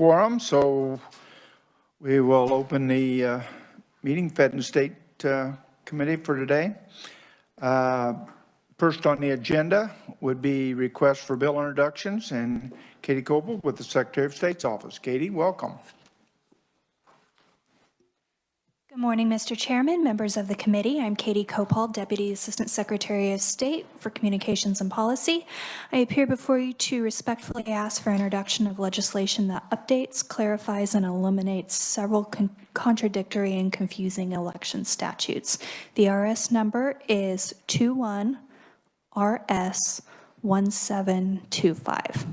quorum, so we will open the meeting, Fed and State Committee for today. First on the agenda would be requests for bill introductions, and Katie Coble with the Secretary of State's office. Katie, welcome. Good morning, Mr. Chairman, members of the committee. I'm Katie Copal, Deputy Assistant Secretary of State for Communications and Policy. I appear before you to respectfully ask for introduction of legislation that updates, clarifies, and eliminates several contradictory and confusing election statutes. The RS number is 21 RS 1725.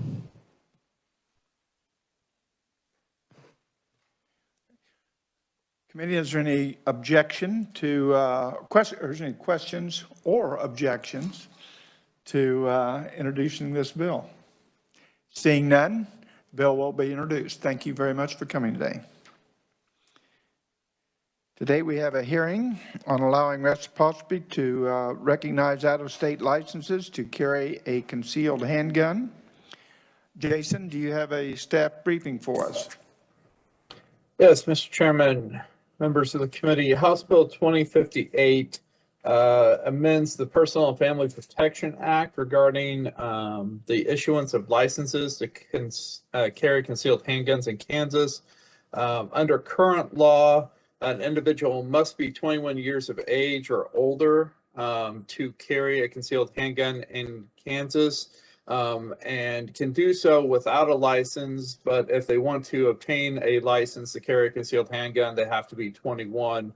Committee, is there any objection to any questions or objections to introducing this bill? Seeing none, the bill will be introduced. Thank you very much for coming today. Today we have a hearing on allowing reciprocity to recognize out-of-state licenses to carry a concealed handgun. Jason, do you have a staff briefing for us? Yes, Mr. Chairman, members of the committee, House Bill 2058 amends the Personal and Family Protection Act regarding the issuance of licenses to carry concealed handguns in Kansas. Under current law, an individual must be 21 years of age or older to carry a concealed handgun in Kansas. And can do so without a license, but if they want to obtain a license to carry a concealed handgun, they have to be 21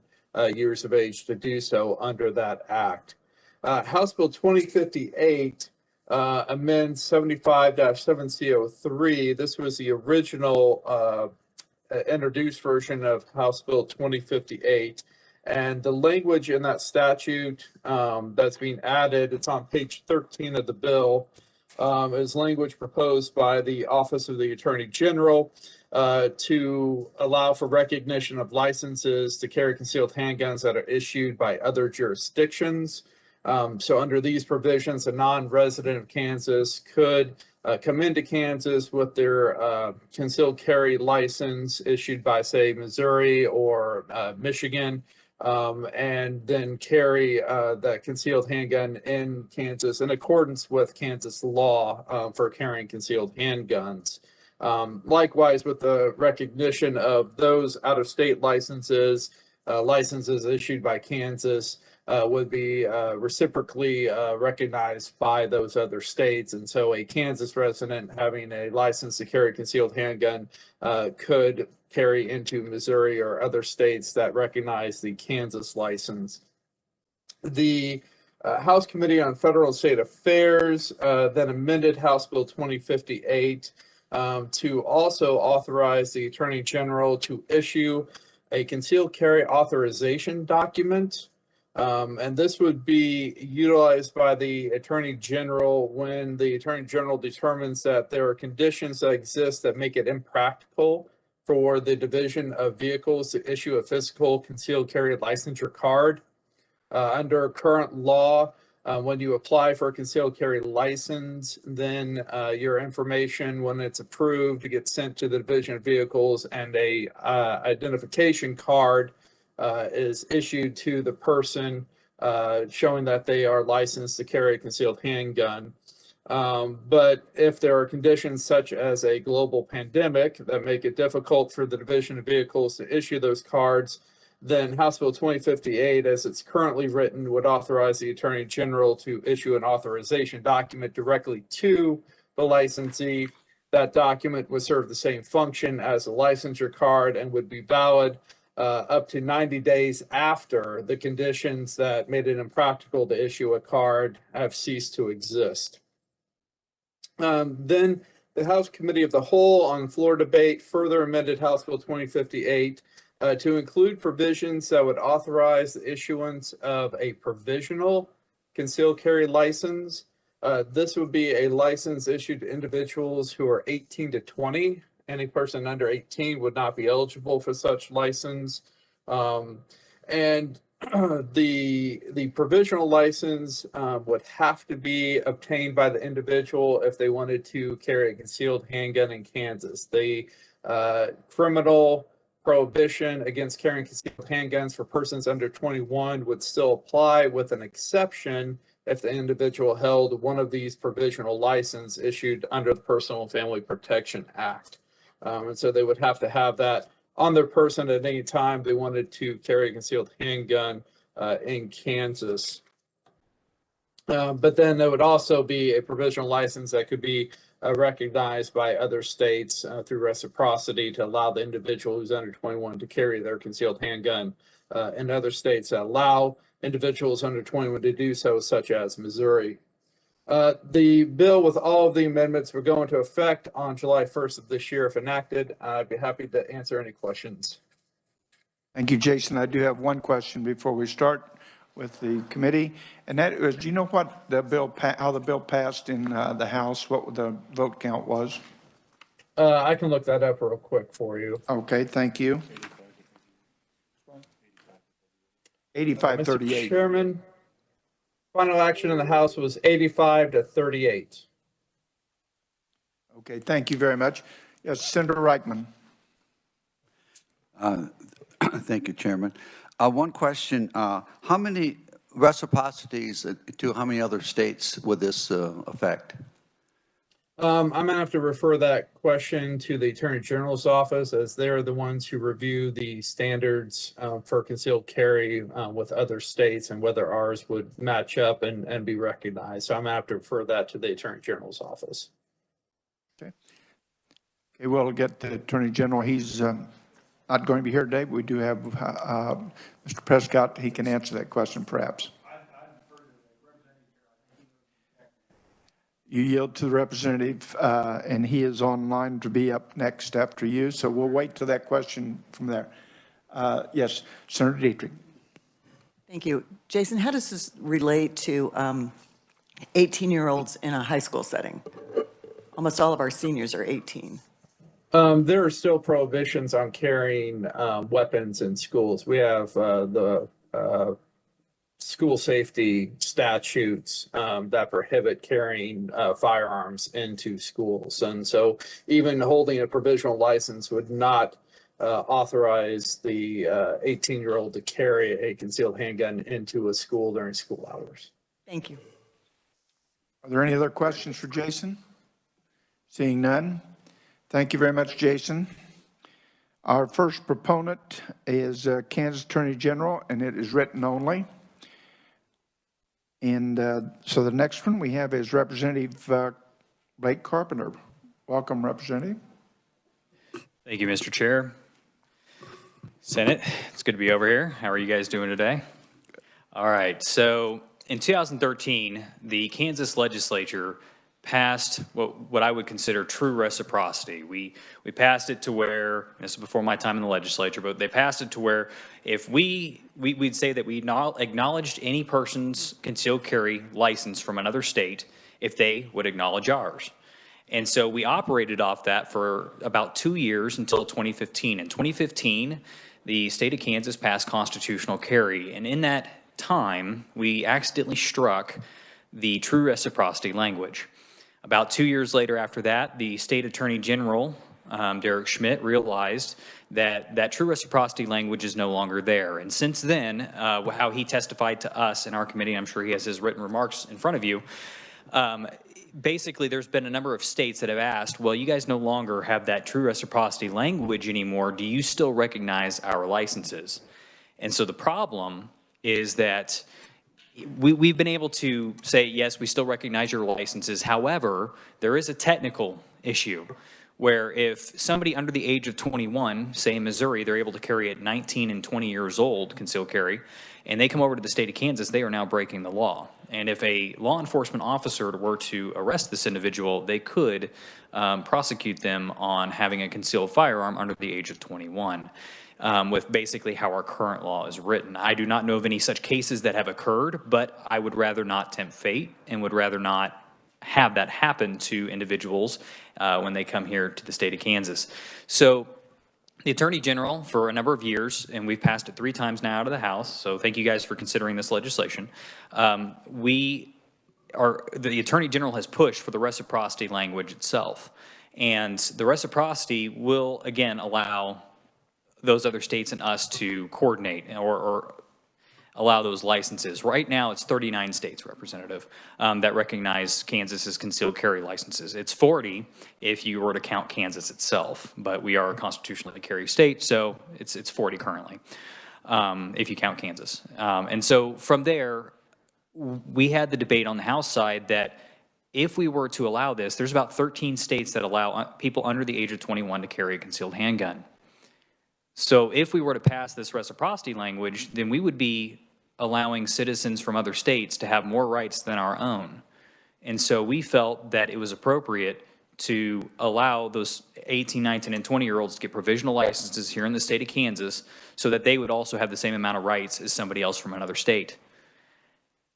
years of age to do so under that act. House Bill 2058 amends 75-7C03. This was the original introduced version of House Bill 2058. And the language in that statute that's being added, it's on page 13 of the bill, is language proposed by the Office of the Attorney General to allow for recognition of licenses to carry concealed handguns that are issued by other jurisdictions. So under these provisions, a non-resident of Kansas could come into Kansas with their concealed carry license issued by, say, Missouri or Michigan, and then carry that concealed handgun in Kansas in accordance with Kansas law for carrying concealed handguns. Likewise, with the recognition of those out-of-state licenses, licenses issued by Kansas would be reciprocally recognized by those other states. And so a Kansas resident having a license to carry a concealed handgun could carry into Missouri or other states that recognize the Kansas license. The House Committee on Federal and State Affairs then amended House Bill 2058 to also authorize the Attorney General to issue a concealed carry authorization document. And this would be utilized by the Attorney General when the Attorney General determines that there are conditions that exist that make it impractical for the Division of Vehicles to issue a physical concealed carry licensure card. Under current law, when you apply for a concealed carry license, then your information, when it's approved, gets sent to the Division of Vehicles, and a identification card is issued to the person showing that they are licensed to carry a concealed handgun. But if there are conditions such as a global pandemic that make it difficult for the Division of Vehicles to issue those cards, then House Bill 2058, as it's currently written, would authorize the Attorney General to issue an authorization document directly to the licensee. That document would serve the same function as a licensure card and would be valid up to 90 days after the conditions that made it impractical to issue a card have ceased to exist. Then the House Committee of the Whole on floor debate further amended House Bill 2058 to include provisions that would authorize the issuance of a provisional concealed carry license. This would be a license issued to individuals who are 18 to 20. Any person under 18 would not be eligible for such license. And the provisional license would have to be obtained by the individual if they wanted to carry a concealed handgun in Kansas. The criminal prohibition against carrying concealed handguns for persons under 21 would still apply, with an exception if the individual held one of these provisional license issued under the Personal and Family Protection Act. And so they would have to have that on their person at any time they wanted to carry a concealed handgun in Kansas. But then there would also be a provisional license that could be recognized by other states through reciprocity to allow the individual who's under 21 to carry their concealed handgun in other states that allow individuals under 21 to do so, such as Missouri. The bill with all of the amendments will go into effect on July 1st of this year if enacted. I'd be happy to answer any questions. Thank you, Jason. I do have one question before we start with the committee, and that is, do you know what the bill, how the bill passed in the House, what the vote count was? I can look that up real quick for you. Okay, thank you. 85-38. Mr. Chairman, final action in the House was 85-38. Okay, thank you very much. Yes, Senator Reichman. Thank you, Chairman. One question, how many reciprocities to how many other states would this affect? I'm going to have to refer that question to the Attorney General's office, as they're the ones who review the standards for concealed carry with other states and whether ours would match up and be recognized. So I'm going to have to refer that to the Attorney General's office. Okay, we'll get the Attorney General. He's not going to be here today, but we do have Mr. Prescott. He can answer that question, perhaps. You yield to the representative, and he is online to be up next after you. So we'll wait till that question from there. Yes, Senator Dietrich. Thank you. Jason, how does this relate to 18-year-olds in a high school setting? Almost all of our seniors are 18. There are still prohibitions on carrying weapons in schools. We have the school safety statutes that prohibit carrying firearms into schools. And so even holding a provisional license would not authorize the 18-year-old to carry a concealed handgun into a school during school hours. Thank you. Are there any other questions for Jason? Seeing none. Thank you very much, Jason. Our first proponent is Kansas Attorney General, and it is written only. And so the next one we have is Representative Blake Carpenter. Welcome, Representative. Thank you, Mr. Chair. Senate, it's good to be over here. How are you guys doing today? All right, so in 2013, the Kansas Legislature passed what I would consider true reciprocity. We passed it to where, this is before my time in the legislature, but they passed it to where if we'd say that we acknowledged any person's concealed carry license from another state if they would acknowledge ours. And so we operated off that for about 2 years until 2015. In 2015, the state of Kansas passed constitutional carry, and in that time, we accidentally struck the true reciprocity language. About 2 years later after that, the state attorney general, Derek Schmidt, realized that true reciprocity language is no longer there. And since then, how he testified to us in our committee, I'm sure he has his written remarks in front of you, basically there's been a number of states that have asked, well, you guys no longer have that true reciprocity language anymore. Do you still recognize our licenses? And so the problem is that we've been able to say, yes, we still recognize your licenses. However, there is a technical issue where if somebody under the age of 21, say in Missouri, they're able to carry at 19 and 20 years old, concealed carry, and they come over to the state of Kansas, they are now breaking the law. And if a law enforcement officer were to arrest this individual, they could prosecute them on having a concealed firearm under the age of 21. With basically how our current law is written. I do not know of any such cases that have occurred, but I would rather not tempt fate and would rather not have that happen to individuals when they come here to the state of Kansas. So The Attorney General, for a number of years, and we've passed it 3 times now out of the House, so thank you guys for considering this legislation. The Attorney General has pushed for the reciprocity language itself. And the reciprocity will, again, allow those other states and us to coordinate or allow those licenses. Right now, it's 39 states, Representative, that recognize Kansas's concealed carry licenses. It's 40 if you were to count Kansas itself, but we are a constitutionally carry state, so it's 40 currently, if you count Kansas. And so from there, we had the debate on the House side that if we were to allow this, there's about 13 states that allow people under the age of 21 to carry a concealed handgun. So if we were to pass this reciprocity language, then we would be allowing citizens from other states to have more rights than our own. And so we felt that it was appropriate to allow those 18, 19, and 20-year-olds to get provisional licenses here in the state of Kansas so that they would also have the same amount of rights as somebody else from another state.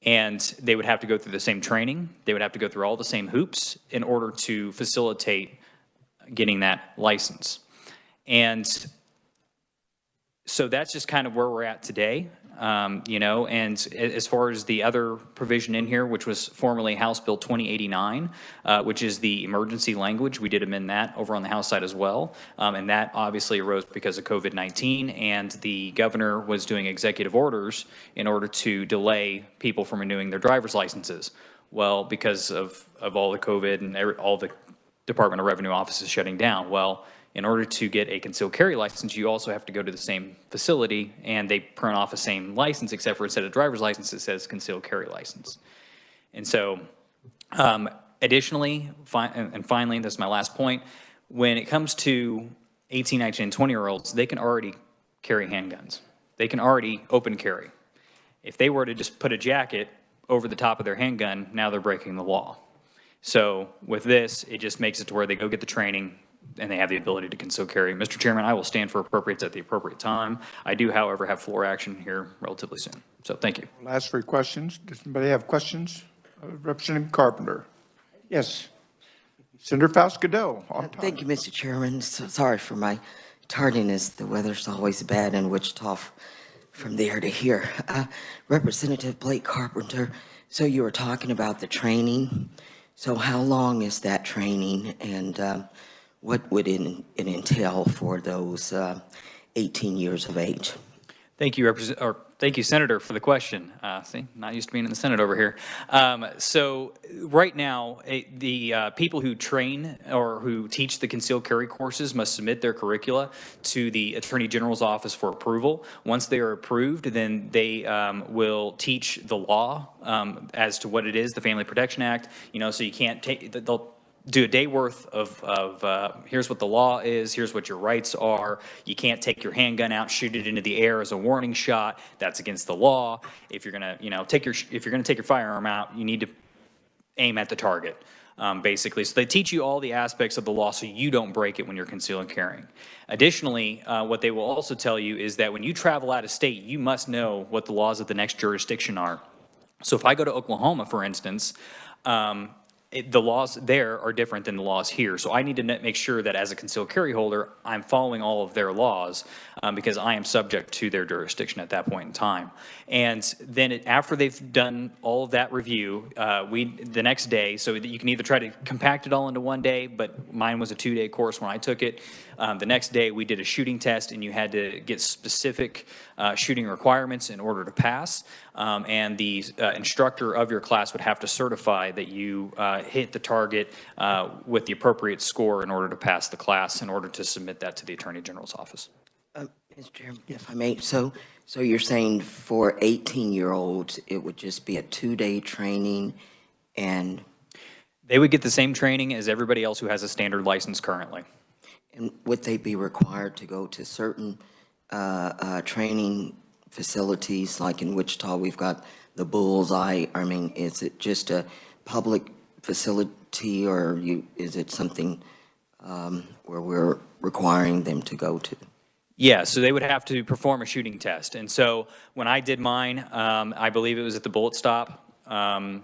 And they would have to go through the same training. They would have to go through all the same hoops in order to facilitate getting that license. And so that's just kind of where we're at today, you know, and as far as the other provision in here, which was formerly House Bill 2089, which is the emergency language, we did amend that over on the House side as well. And that obviously arose because of COVID-19, and the governor was doing executive orders in order to delay people from renewing their driver's licenses. Well, because of all the COVID and all the Department of Revenue offices shutting down, well, in order to get a concealed carry license, you also have to go to the same facility, and they print off a same license, except for instead of driver's license, it says concealed carry license. And so, additionally, and finally, this is my last point, when it comes to 18, 19, and 20-year-olds, they can already carry handguns. They can already open carry. If they were to just put a jacket over the top of their handgun, now they're breaking the law. So with this, it just makes it to where they go get the training, and they have the ability to conceal carry. Mr. Chairman, I will stand for appropriates at the appropriate time. I do, however, have floor action here relatively soon. So thank you. I'll ask for questions. Does anybody have questions? Representative Carpenter. Yes. Senator Faust-Godot. Thank you, Mr. Chairman. So sorry for my tardiness. The weather's always bad in Wichita from there to here. Representative Blake Carpenter, so you were talking about the training. So how long is that training, and what would it entail for those 18 years of age? Thank you, thank you, Senator, for the question. See, not used to being in the Senate over here. So right now, the people who train or who teach the concealed carry courses must submit their curricula to the Attorney General's office for approval. Once they are approved, then they will teach the law as to what it is, the Family Protection Act. You know, so you can't take, they'll do a day worth of here's what the law is, here's what your rights are. You can't take your handgun out, shoot it into the air as a warning shot. That's against the law. If you're gonna, you know, if you're gonna take your firearm out, you need to aim at the target, basically. So they teach you all the aspects of the law so you don't break it when you're concealing and carrying. Additionally, what they will also tell you is that when you travel out of state, you must know what the laws of the next jurisdiction are. So if I go to Oklahoma, for instance, the laws there are different than the laws here. So I need to make sure that as a concealed carry holder, I'm following all of their laws because I am subject to their jurisdiction at that point in time. And then after they've done all of that review, the next day, so you can either try to compact it all into one day, but mine was a 2-day course when I took it. The next day we did a shooting test, and you had to get specific shooting requirements in order to pass. And the instructor of your class would have to certify that you hit the target with the appropriate score in order to pass the class, in order to submit that to the Attorney General's office. Mr. Chairman, if I may, so you're saying for 18-year-olds, it would just be a 2-day training, and they would get the same training as everybody else who has a standard license currently. And would they be required to go to certain training facilities, like in Wichita, we've got the Bullseye? I mean, is it just a public facility, or is it something where we're requiring them to go to? Yeah, so they would have to perform a shooting test. And so when I did mine, I believe it was at the Bullet Stop. But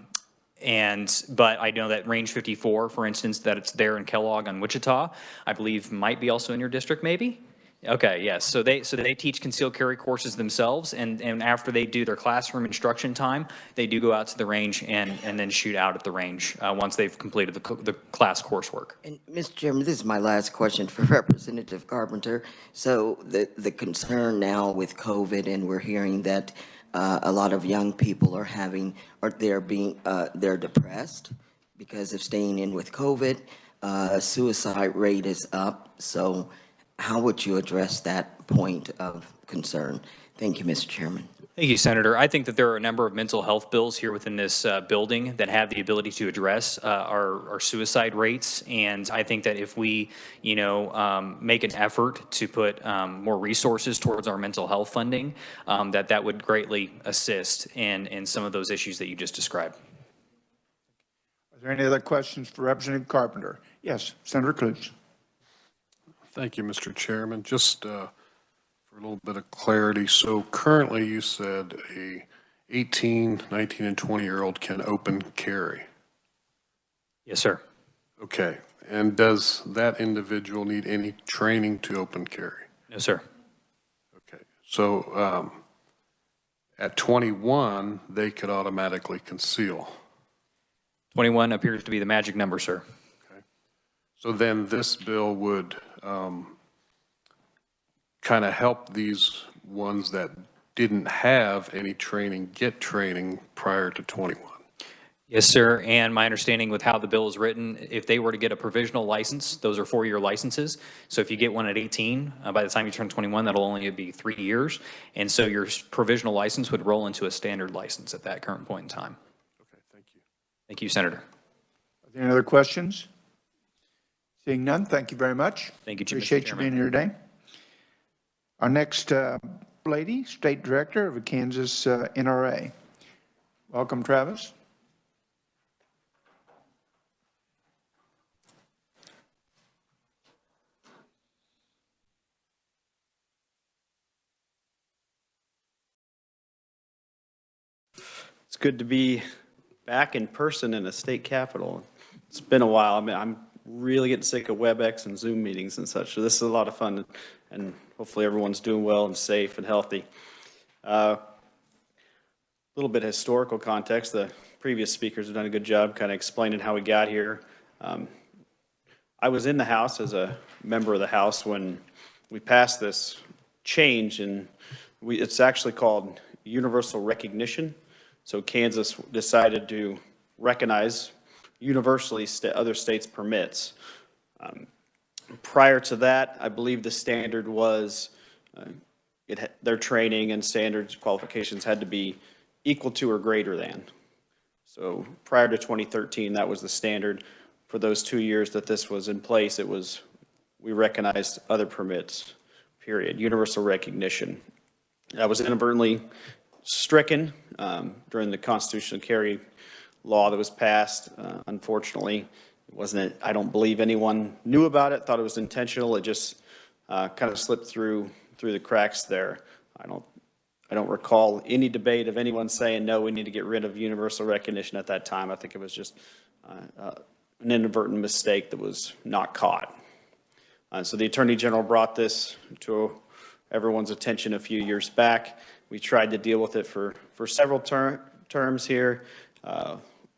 I know that Range 54, for instance, that it's there in Kellogg on Wichita, I believe might be also in your district, maybe. Okay, yes. So they teach concealed carry courses themselves, and after they do their classroom instruction time, they do go out to the range and then shoot out at the range once they've completed the class coursework. And Mr. Chairman, this is my last question for Representative Carpenter. So the concern now with COVID, and we're hearing that a lot of young people are they're depressed because of staying in with COVID. Suicide rate is up. So how would you address that point of concern? Thank you, Mr. Chairman. Thank you, Senator. I think that there are a number of mental health bills here within this building that have the ability to address our suicide rates. And I think that if we, make an effort to put more resources towards our mental health funding, that would greatly assist in some of those issues that you just described. Are there any other questions for Representative Carpenter? Yes, Senator Clutes. Thank you, Mr. Chairman. Just for a little bit of clarity. So currently you said a 18, 19, and 20-year-old can open carry. Yes, sir. Okay. And does that individual need any training to open carry? No, sir. Okay. So at 21, they could automatically conceal. 21 appears to be the magic number, sir. Okay. So then this bill would kind of help these ones that didn't have any training get training prior to 21. Yes, sir. And my understanding with how the bill is written, if they were to get a provisional license, those are 4-year licenses. So if you get one at 18, by the time you turn 21, that'll only be 3 years. And so your provisional license would roll into a standard license at that current point in time. Okay, thank you. Thank you, Senator. Are there any other questions? Seeing none, thank you very much. Thank you, Mr. Appreciate you Chairman. being here today. Our next lady, State Director of the Kansas NRA. Welcome, Travis. It's good to be back in person in a state capitol. It's been a while. I mean, I'm really getting sick of WebEx and Zoom meetings and such. So this is a lot of fun, and hopefully everyone's doing well and safe and healthy. A little bit of historical context. The previous speakers have done a good job kind of explaining how we got here. I was in the House as a member of the House when we passed this change, and it's actually called universal recognition. So Kansas decided to recognize universally other states' permits. Prior to that, I believe the standard was their training and standards qualifications had to be equal to or greater than. So prior to 2013, that was the standard. For those 2 years that this was in place, we recognized other permits, period, universal recognition. That was inadvertently stricken during the constitutional carry law that was passed. Unfortunately, it wasn't. I don't believe anyone knew about it, thought it was intentional. It just kind of slipped through the cracks there. I don't recall any debate of anyone saying, no, we need to get rid of universal recognition at that time. I think it was just an inadvertent mistake that was not caught. So the Attorney General brought this to everyone's attention a few years back. We tried to deal with it for several terms here.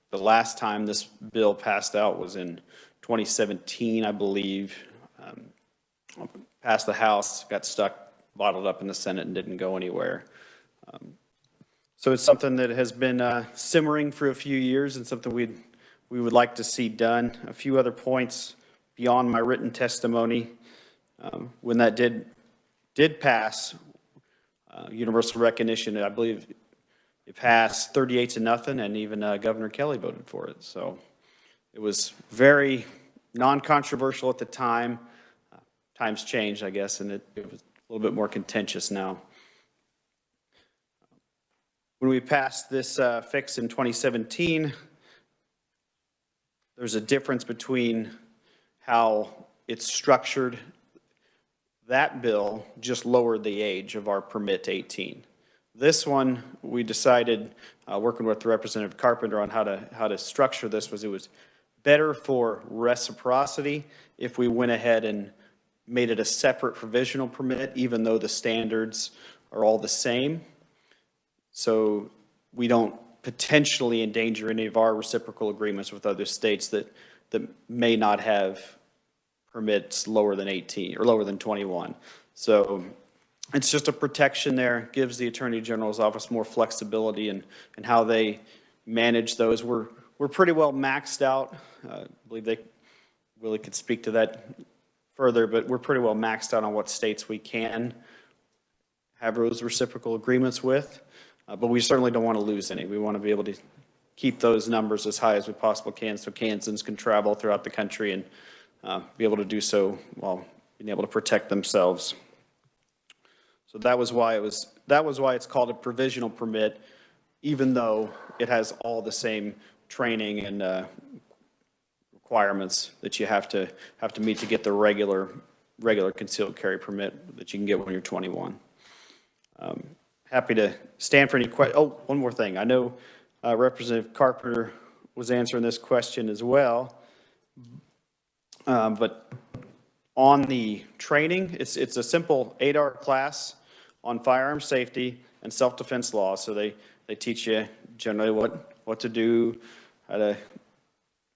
The last time this bill passed out was in 2017, I believe. Passed the House, got stuck, bottled up in the Senate, and didn't go anywhere. So it's something that has been simmering for a few years, and something we would like to see done. A few other points beyond my written testimony. When that did pass, universal recognition, I believe it passed 38-0, and even Governor Kelly voted for it. So it was very non-controversial at the time. Times changed, I guess, and it was a little bit more contentious now. When we passed this fix in 2017, there's a difference between how it's structured. That bill just lowered the age of our permit to 18. This one, we decided, working with Representative Carpenter on how to structure this, was it was better for reciprocity if we went ahead and made it a separate provisional permit, even though the standards are all the same. So we don't potentially endanger any of our reciprocal agreements with other states that may not have permits lower than 18 or lower than 21. So it's just a protection there, gives the Attorney General's office more flexibility in how they manage those. We're pretty well maxed out. I believe Willie could speak to that further, but we're pretty well maxed out on what states we can have those reciprocal agreements with. But we certainly don't want to lose any. We want to be able to keep those numbers as high as we possibly can so Kansans can travel throughout the country and be able to do so while being able to protect themselves. So that was why it's called a provisional permit, even though it has all the same training and requirements that you have to meet to get the regular concealed carry permit that you can get when you're 21. Happy to stand for any questions. Oh, one more thing. I know Representative Carpenter was answering this question as well. But on the training, it's a simple 8-hour class on firearm safety and self-defense law. So they teach you generally what to do, how to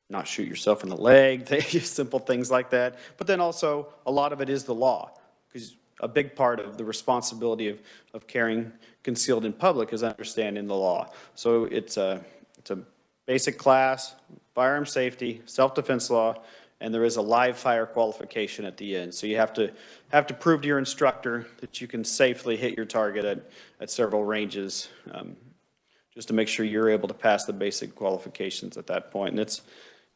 not shoot yourself in the leg, simple things like that. But then also a lot of it is the law, because a big part of the responsibility of carrying concealed in public is understanding the law. So it's a basic class, firearm safety, self-defense law, and there is a live fire qualification at the end. So you have to prove to your instructor that you can safely hit your target at several ranges, just to make sure you're able to pass the basic qualifications at that point. And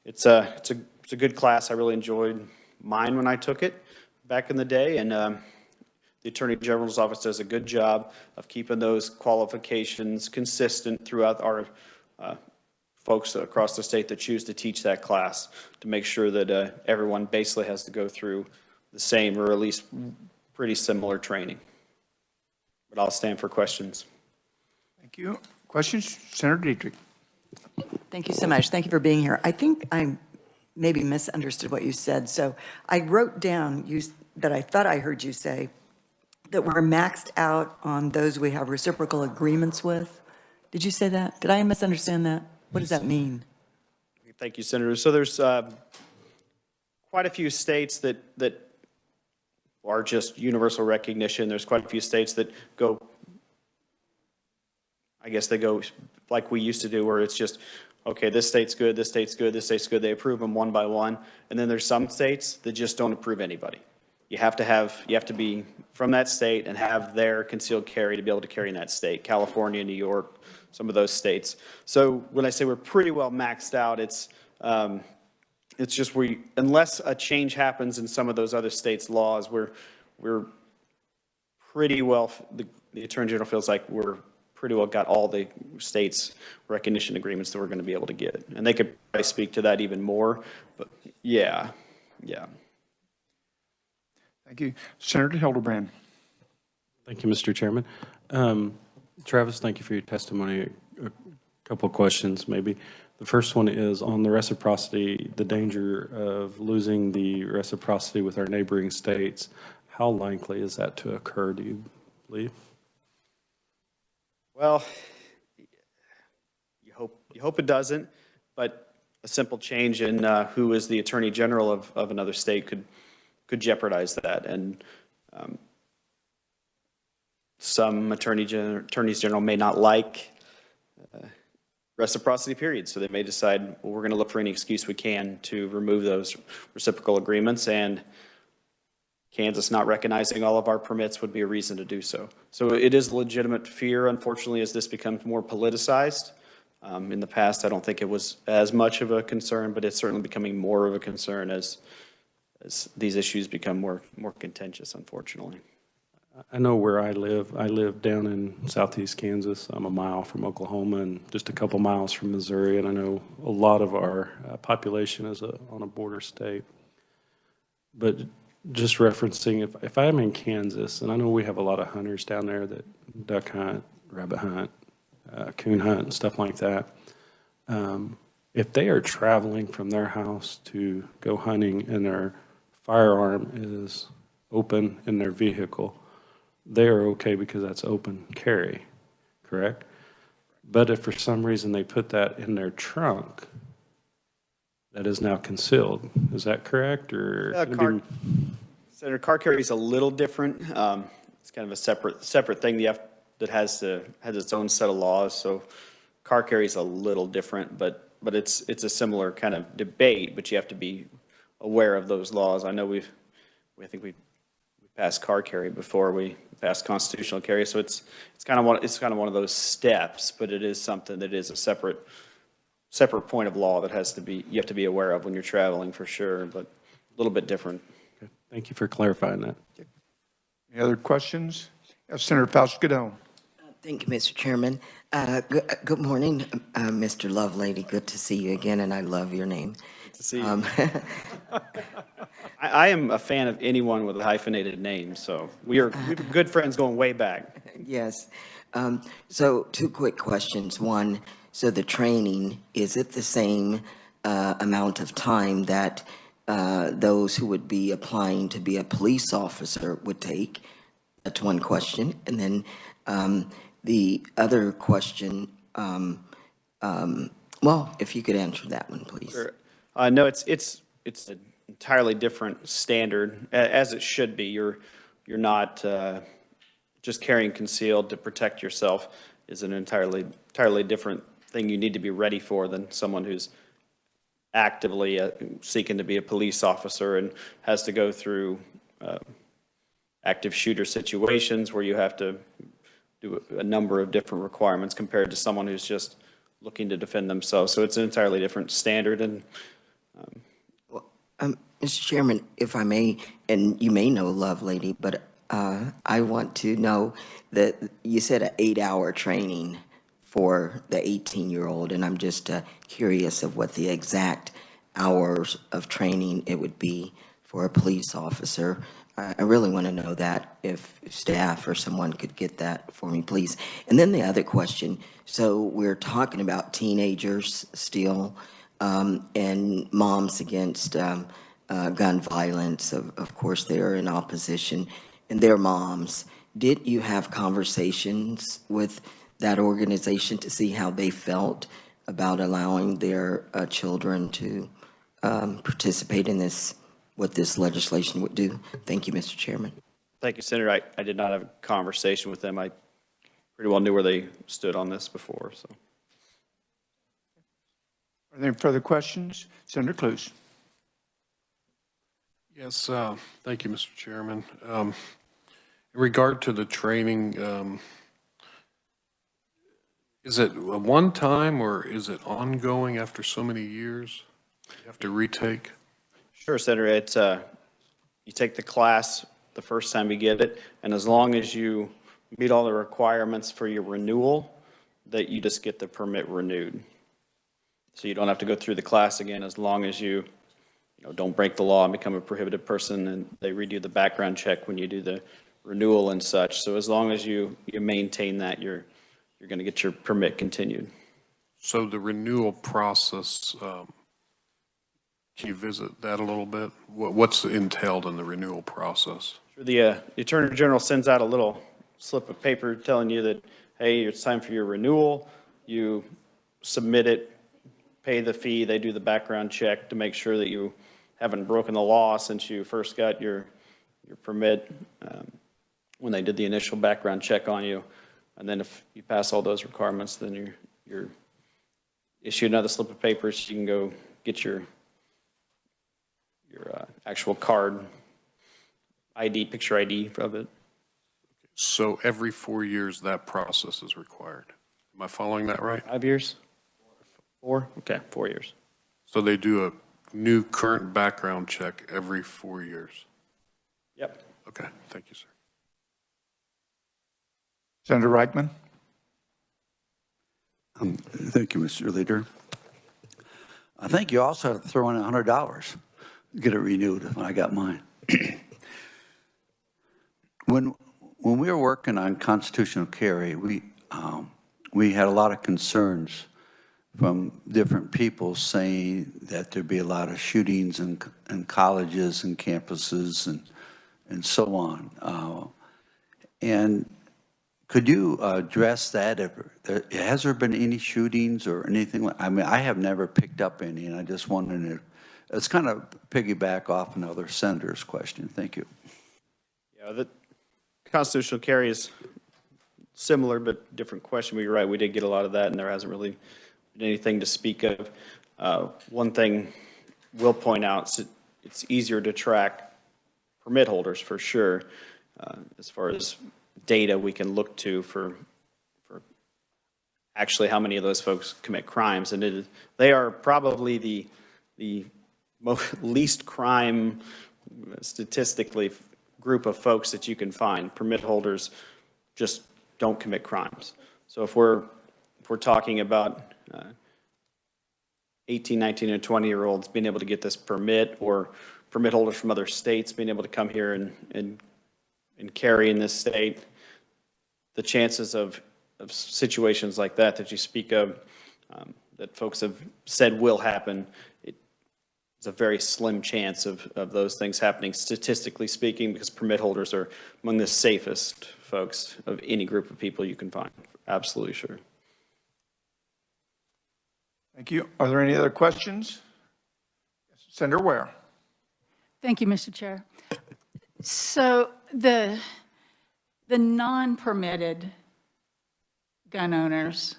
it's a good class. I really enjoyed mine when I took it back in the day, and the Attorney General's office does a good job of keeping those qualifications consistent throughout our folks across the state that choose to teach that class, to make sure that everyone basically has to go through the same or at least pretty similar training. But I'll stand for questions. Thank you. Questions? Senator Dietrich. Thank you so much. Thank you for being here. I think I maybe misunderstood what you said. So I wrote down that I thought I heard you say that we're maxed out on those we have reciprocal agreements with. Did you say that? Did I misunderstand that? What does that mean? Thank you, Senator. So there's quite a few states that are just universal recognition. There's quite a few states that go, I guess they go like we used to do, where it's just, okay, this state's good, this state's good, this state's good. They approve them one by one. And then there's some states that just don't approve anybody. You have to be from that state and have their concealed carry to be able to carry in that state. California, New York, some of those states. So when I say we're pretty well maxed out, it's just unless a change happens in some of those other states' laws, we're pretty well, the Attorney General feels like we're pretty well got all the states' recognition agreements that we're going to be able to get. And they could probably speak to that even more, but yeah. Thank you. Senator Hildebrand. Thank you, Mr. Chairman. Travis, thank you for your testimony. A couple of questions, maybe. The first one is on the reciprocity, the danger of losing the reciprocity with our neighboring states. How likely is that to occur, do you believe? Well, you hope it doesn't, but a simple change in who is the Attorney General of another state could jeopardize that. And some attorneys general may not like reciprocity periods, so they may decide, well, we're going to look for any excuse we can to remove those reciprocal agreements, and Kansas not recognizing all of our permits would be a reason to do so. So it is a legitimate fear, unfortunately, as this becomes more politicized. In the past, I don't think it was as much of a concern, but it's certainly becoming more of a concern as these issues become more contentious, unfortunately. I know where I live. I live down in southeast Kansas. I'm a mile from Oklahoma and just a couple miles from Missouri, and I know a lot of our population is on a border state. But just referencing, if I'm in Kansas, and I know we have a lot of hunters down there that duck hunt, rabbit hunt, coon hunt, and stuff like that. If they are traveling from their house to go hunting and their firearm is open in their vehicle, they are okay because that's open carry, correct? But if for some reason they put that in their trunk, that is now concealed. Is that correct, or? Senator, car carry is a little different. It's kind of a separate thing that has its own set of laws. So car carry is a little different, but it's a similar kind of debate, but you have to be aware of those laws. I know I think we passed car carry before we passed constitutional carry, so it's kind of one of those steps, but it is something that is a separate point of law that you have to be aware of when you're traveling for sure, but a little bit different. Okay. Thank you for clarifying that. Any other questions? Yes, Senator Faust-Godin. Thank you, Mr. Chairman. Good morning, Mr. Lovelady. Good to see you again, and I love your name. Good to see you. I am a fan of anyone with a hyphenated name, so we've been good friends going way back. Yes. So 2 quick questions. One, so the training, is it the same amount of time that those who would be applying to be a police officer would take? That's one question. And then the other question, well, if you could answer that one, please. Sure. No, it's an entirely different standard, as it should be. You're not just carrying concealed to protect yourself is an entirely different thing you need to be ready for than someone who's actively seeking to be a police officer and has to go through active shooter situations where you have to do a number of different requirements compared to someone who's just looking to defend themselves. So it's an entirely different standard. And Mr. Chairman, if I may, and you may know Lovelady, but I want to know that you said an 8-hour training for the 18-year-old, and I'm just curious of what the exact hours of training it would be for a police officer. I really want to know that, if staff or someone could get that for me, please. And then the other question, so we're talking about teenagers still, and moms against gun violence. Of course, they're in opposition, and their moms. Did you have conversations with that organization to see how they felt about allowing their children to participate in this, what this legislation would do? Thank you, Mr. Chairman. thank you, Senator. I did not have a conversation with them. I pretty well knew where they stood on this before. So, Are there any further questions? Senator Cluse. Yes, thank you, Mr. Chairman. In regard to the training, is it a one-time or is it ongoing after so many years? You have to retake? sure, Senator. It's you take the class the first time you get it, and as long as you meet all the requirements for your renewal, that you just get the permit renewed. So you don't have to go through the class again, as long as you don't break the law and become a prohibited person, and they redo the background check when you do the renewal and such. So as long as you maintain that, you're going to get your permit continued. So the renewal process, can you visit that a little bit? What's entailed in the renewal process? The Attorney General sends out a little slip of paper telling you that, hey, it's time for your renewal. You submit it, pay the fee, they do the background check to make sure that you haven't broken the law since you first got your permit when they did the initial background check on you. And then if you pass all those requirements, then you're issued another slip of paper so you can go get your actual card, ID, picture ID of it. So every 4 years, that process is required. Am I following that right? 5 years? 4? Okay, 4 years. So they do a new current background check every 4 years? Yep. Okay, thank you, sir. Senator Reichman. Thank you, Mr. Leader. I think you also have to throw in $100 to get it renewed when I got mine. When we were working on constitutional carry, we had a lot of concerns from different people saying that there'd be a lot of shootings in colleges and campuses, and and so on. And could you address that? Has there been any shootings or anything? I mean, I have never picked up any, and I just wondering if, it's kind of piggyback off another senator's question. Thank you. Yeah, the constitutional carry is similar but different question, but you're right, we did get a lot of that, and there hasn't really been anything to speak of. One thing we'll point out, it's easier to track permit holders for sure, as far as data we can look to for actually how many of those folks commit crimes, and they are probably the least crime statistically group of folks that you can find. Permit holders just don't commit crimes. So if we're talking about 18, 19, and 20-year-olds being able to get this permit, or permit holders from other states being able to come here and carry in this state, the chances of situations like that you speak of, that folks have said will happen, it's a very slim chance of those things happening, statistically speaking, because permit holders are among the safest folks of any group of people you can find. Absolutely sure. Thank you. Are there any other questions? Senator Ware. Thank you, Mr. Chair. So the non-permitted gun owners,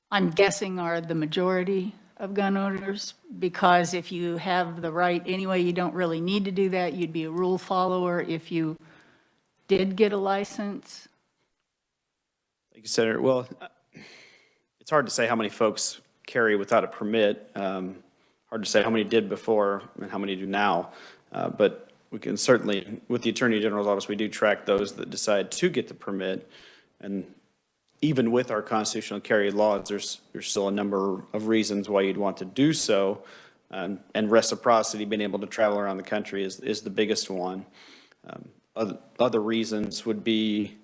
I'm guessing, are the majority of gun owners, because if you have the right anyway, you don't really need to do that. You'd be a rule follower if you did get a license. Thank you, Senator. Well, it's hard to say how many folks carry without a permit. Hard to say how many did before and how many do now. But we can certainly, with the Attorney General's office, we do track those that decide to get the permit. And even with our constitutional carry laws, there's still a number of reasons why you'd want to do so. And reciprocity, being able to travel around the country, is the biggest one. Other reasons would be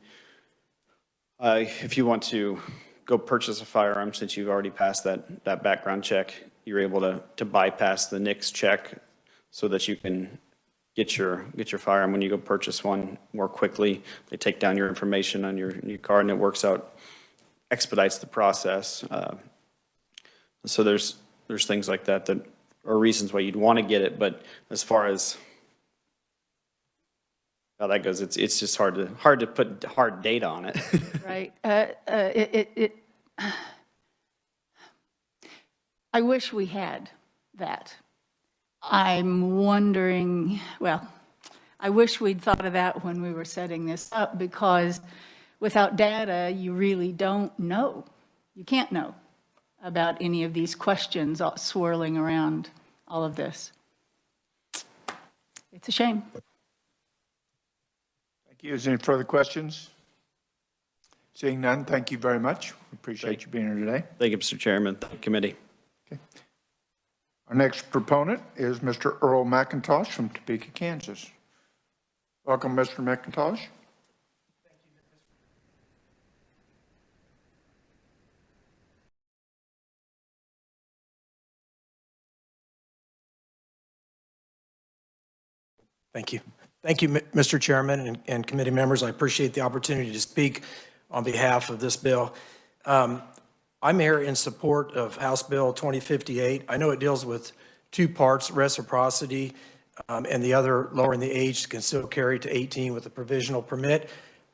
if you want to go purchase a firearm, since you've already passed that background check, you're able to bypass the NICS check so that you can get your firearm when you go purchase one more quickly. They take down your information on your card, and it works out, expedites the process. So there's things like that are reasons why you'd want to get it. But as far as how that goes, it's just hard to put hard data on it. Right. I wish we had that. I'm wondering, well, I wish we'd thought of that when we were setting this up, because without data, you really don't know. You can't know about any of these questions swirling around all of this. It's a shame. Thank you. Is there any further questions? Seeing none, thank you very much. We appreciate you being here today. Thank you, Mr. Chairman. Thank you, committee. Okay. Our next proponent is Mr. Earl McIntosh from Topeka, Kansas. Welcome, Mr. McIntosh. Thank you. Thank you, Mr. Chairman and committee members. I appreciate the opportunity to speak on behalf of this bill. I'm here in support of House Bill 2058. I know it deals with two parts, reciprocity, and the other lowering the age to conceal carry to 18 with a provisional permit.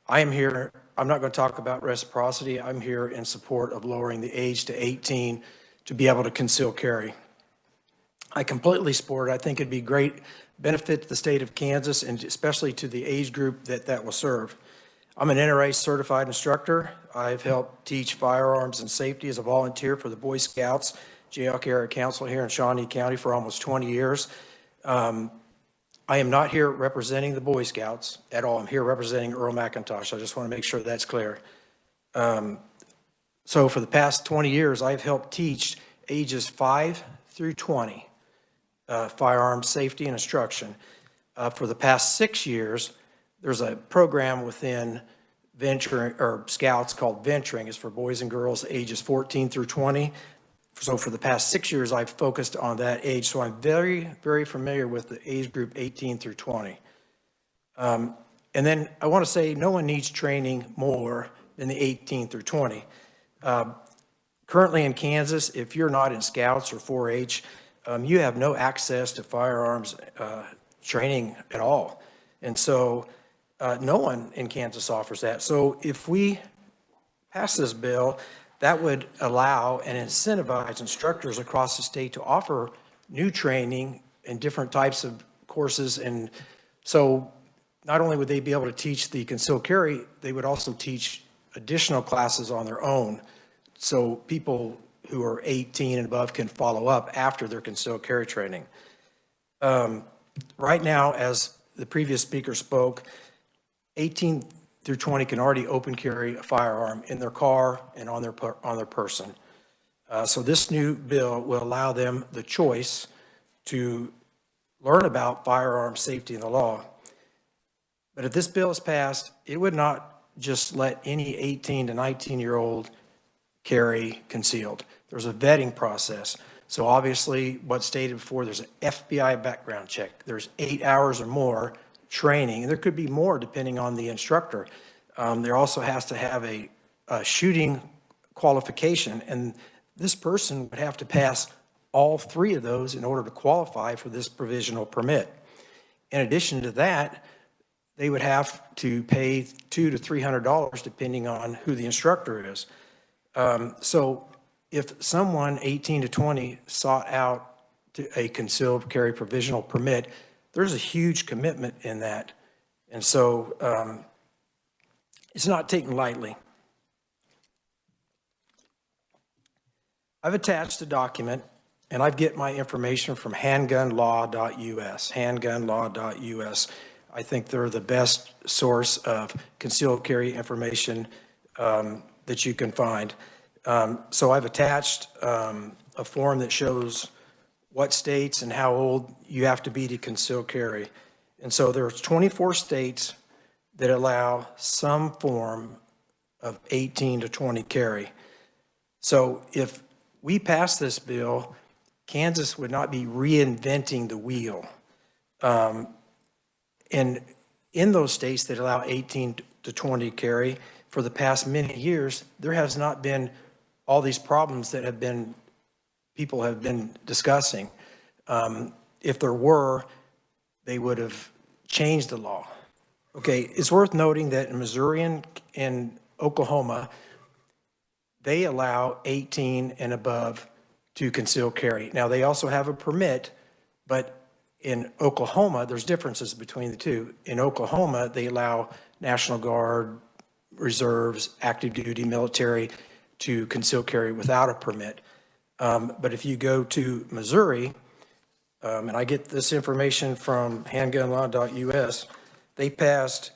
I'm not going to talk about reciprocity. I'm here in support of lowering the age to 18 to be able to conceal carry. I completely support it. I think it'd be great benefit to the state of Kansas, and especially to the age group that will serve. I'm an NRA certified instructor. I've helped teach firearms and safety as a volunteer for the Boy Scouts, Jayhawk Area Council here in Shawnee County for almost 20 years. I am not here representing the Boy Scouts at all. I'm here representing Earl McIntosh. I just want to make sure that's clear. So for the past 20 years, I've helped teach ages 5 through 20 firearms safety and instruction. For the past 6 years, there's a program within Venturing, or Scouts, called Venturing. It's for boys and girls ages 14 through 20. So for the past 6 years, I've focused on that age. So I'm very, very familiar with the age group 18 through 20. And then I want to say no one needs training more than the 18 through 20. Currently in Kansas, if you're not in Scouts or 4-H, you have no access to firearms training at all. And so no one in Kansas offers that. So if we pass this bill, that would allow and incentivize instructors across the state to offer new training and different types of courses. And so not only would they be able to teach the concealed carry, they would also teach additional classes on their own. So people who are 18 and above can follow up after their concealed carry training. Right now, as the previous speaker spoke, 18 through 20 can already open carry a firearm in their car and on their person. So this new bill will allow them the choice to learn about firearm safety and the law. But if this bill is passed, it would not just let any 18 to 19-year-old carry concealed. There's a vetting process. So obviously, what's stated before, there's an FBI background check. There's 8 hours or more training, and there could be more depending on the instructor. There also has to have a shooting qualification, and this person would have to pass all 3 of those in order to qualify for this provisional permit. In addition to that, they would have to pay $200 to $300 depending on who the instructor is. So if someone 18 to 20 sought out a concealed carry provisional permit, there's a huge commitment in that. And so it's not taken lightly. I've attached a document, and I get my information from handgunlaw.us, handgunlaw.us. I think they're the best source of concealed carry information that you can find. So I've attached a form that shows what states and how old you have to be to conceal carry. And so there's 24 states that allow some form of 18 to 20 carry. So if we pass this bill, Kansas would not be reinventing the wheel. And in those states that allow 18 to 20 carry, for the past many years, there has not been all these problems that have been, people have been discussing. If there were, they would have changed the law. Okay, it's worth noting that in Missouri and Oklahoma, they allow 18 and above to conceal carry. Now, they also have a permit, but in Oklahoma, there's differences between the two. In Oklahoma, they allow National Guard, reserves, active duty military to conceal carry without a permit. But if you go to Missouri, and I get this information from handgunlaw.us, they passed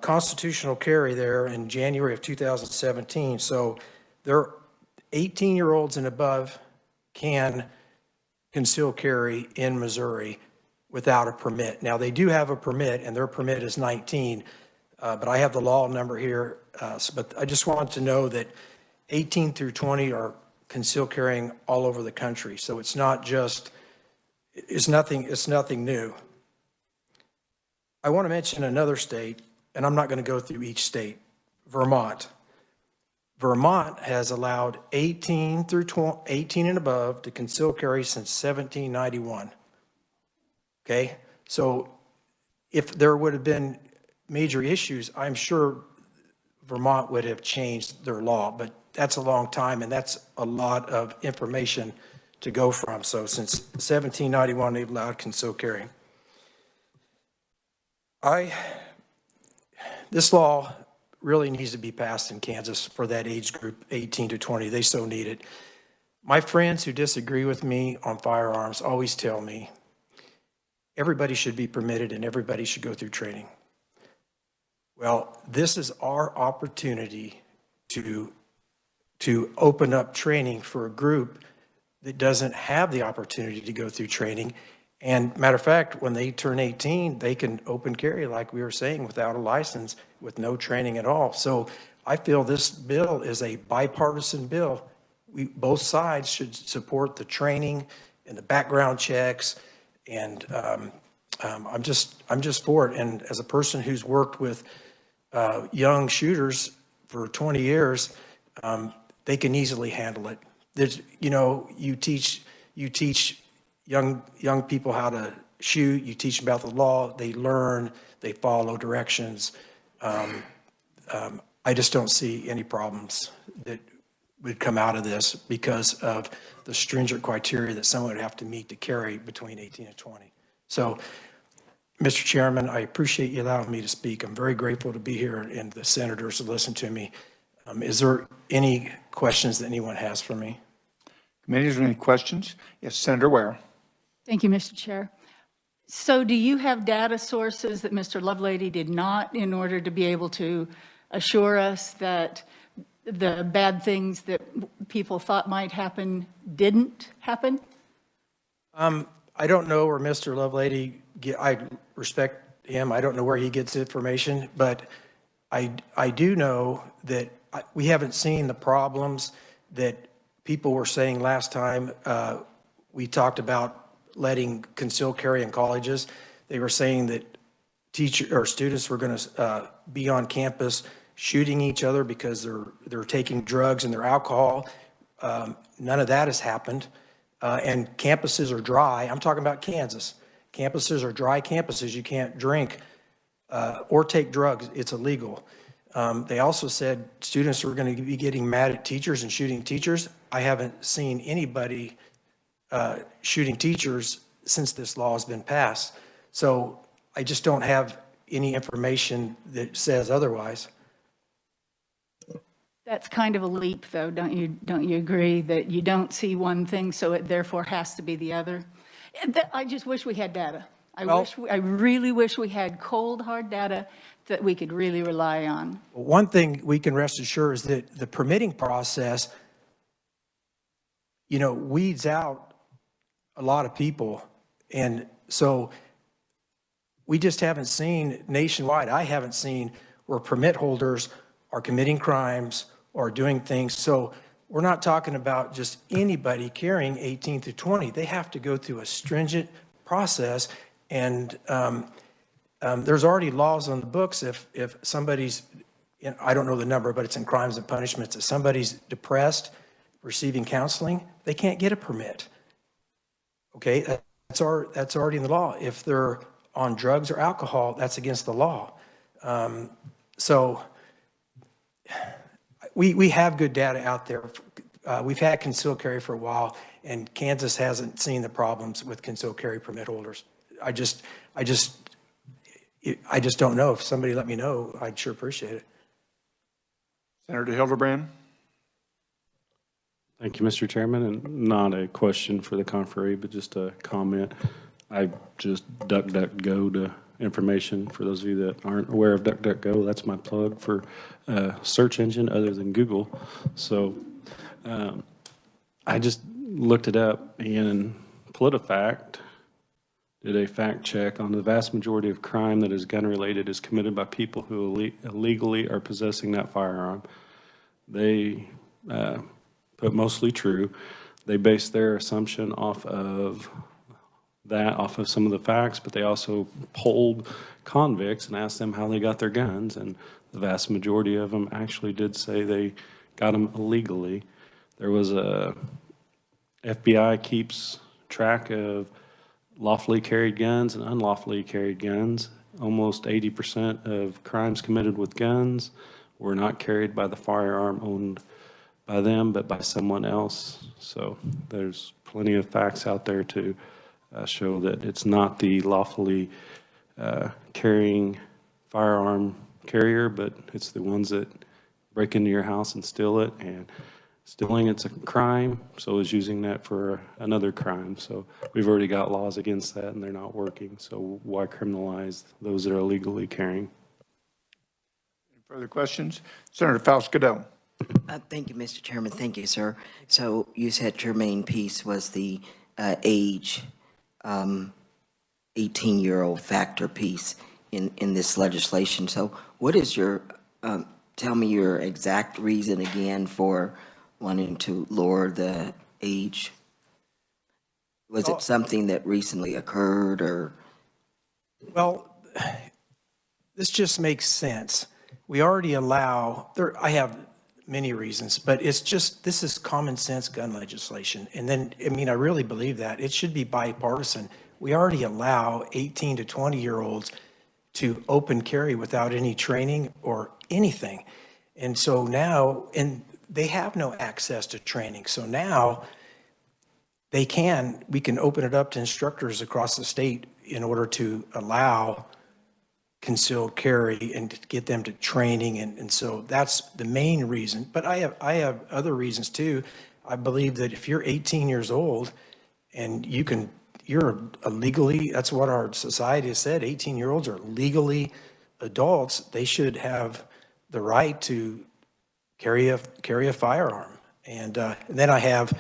constitutional carry there in January of 2017. So their 18-year-olds and above can conceal carry in Missouri without a permit. Now, they do have a permit, and their permit is 19, but I have the law number here. But I just wanted to know that 18 through 20 are conceal carrying all over the country. So it's not just, it's nothing new. I want to mention another state, and I'm not going to go through each state. Vermont. Vermont has allowed 18 and above to conceal carry since 1791. Okay, so if there would have been major issues, I'm sure Vermont would have changed their law, but that's a long time, and that's a lot of information to go from. So since 1791, they've allowed concealed carry. This law really needs to be passed in Kansas for that age group, 18 to 20. They so need it. My friends who disagree with me on firearms always tell me everybody should be permitted and everybody should go through training. Well, this is our opportunity to open up training for a group that doesn't have the opportunity to go through training. And matter of fact, when they turn 18, they can open carry, like we were saying, without a license, with no training at all. So I feel this bill is a bipartisan bill. Both sides should support the training and the background checks and I'm just for it. And as a person who's worked with young shooters for 20 years, they can easily handle it. There's, you teach young people how to shoot, you teach them about the law, they learn, they follow directions. I just don't see any problems that would come out of this because of the stringent criteria that someone would have to meet to carry between 18 and 20. So, Mr. Chairman, I appreciate you allowing me to speak. I'm very grateful to be here and the senators to listen to me. Is there any questions that anyone has for me? Committee, is there any questions? Yes, Senator Ware. Thank you, Mr. Chair. So do you have data sources that Mr. Lovelady did not in order to be able to assure us that the bad things that people thought might happen didn't happen? I don't know where Mr. Lovelady, I respect him. I don't know where he gets information, but I do know that we haven't seen the problems that people were saying last time. We talked about letting concealed carry in colleges. They were saying that students were going to be on campus shooting each other because they're taking drugs and their alcohol. None of that has happened. And campuses are dry. I'm talking about Kansas. Campuses are dry campuses. You can't drink or take drugs. It's illegal. They also said students are going to be getting mad at teachers and shooting teachers. I haven't seen anybody shooting teachers since this law has been passed. So I just don't have any information that says otherwise. That's kind of a leap, though, don't you agree that you don't see one thing, so it therefore has to be the other? I just wish we had data. I really wish we had cold, hard data that we could really rely on. One thing we can rest assured is that the permitting process, weeds out a lot of people. And so we just haven't seen nationwide, I haven't seen where permit holders are committing crimes or doing things. So we're not talking about just anybody carrying 18 to 20. They have to go through a stringent process. And there's already laws on the books if somebody's, I don't know the number, but it's in Crimes and Punishments, if somebody's depressed, receiving counseling, they can't get a permit. Okay, that's already in the law. If they're on drugs or alcohol, that's against the law. So we have good data out there. We've had concealed carry for a while, and Kansas hasn't seen the problems with concealed carry permit holders. I just don't know. If somebody let me know, I'd sure appreciate it. Senator Hildebrand. Thank you, Mr. Chairman, and not a question for the conferee, but just a comment. I just DuckDuckGo to information for those of you that aren't aware of DuckDuckGo. That's my plug for a search engine other than Google. So I just looked it up, and PolitiFact did a fact check on the vast majority of crime that is gun-related is committed by people who illegally are possessing that firearm. They put mostly true. They base their assumption off of some of the facts, but they also polled convicts and asked them how they got their guns, and the vast majority of them actually did say they got them illegally. There was FBI keeps track of lawfully carried guns and unlawfully carried guns. Almost 80% of crimes committed with guns were not carried by the firearm owned by them, but by someone else. So there's plenty of facts out there to show that it's not the lawfully carrying firearm carrier, but it's the ones that break into your house and steal it. And stealing, it's a crime, so is using that for another crime. So we've already got laws against that, and they're not working. So why criminalize those that are illegally carrying? Any further questions? Senator Faust-Godot. Thank you, Mr. Chairman. Thank you, sir. So you said your main piece was the age 18-year-old factor piece in this legislation. So what is your, tell me your exact reason again for wanting to lower the age? Was it something that recently occurred, or? Well, this just makes sense. We already allow, I have many reasons, but it's just, this is common sense gun legislation. And then, I mean, I really believe that. It should be bipartisan. We already allow 18 to 20-year-olds to open carry without any training or anything. And so now, and they have no access to training. So now we can open it up to instructors across the state in order to allow concealed carry and to get them to training. And so that's the main reason. But I have other reasons too. I believe that if you're 18 years old and you're a legally, that's what our society has said, 18-year-olds are legally adults, they should have the right to carry a firearm. And then I have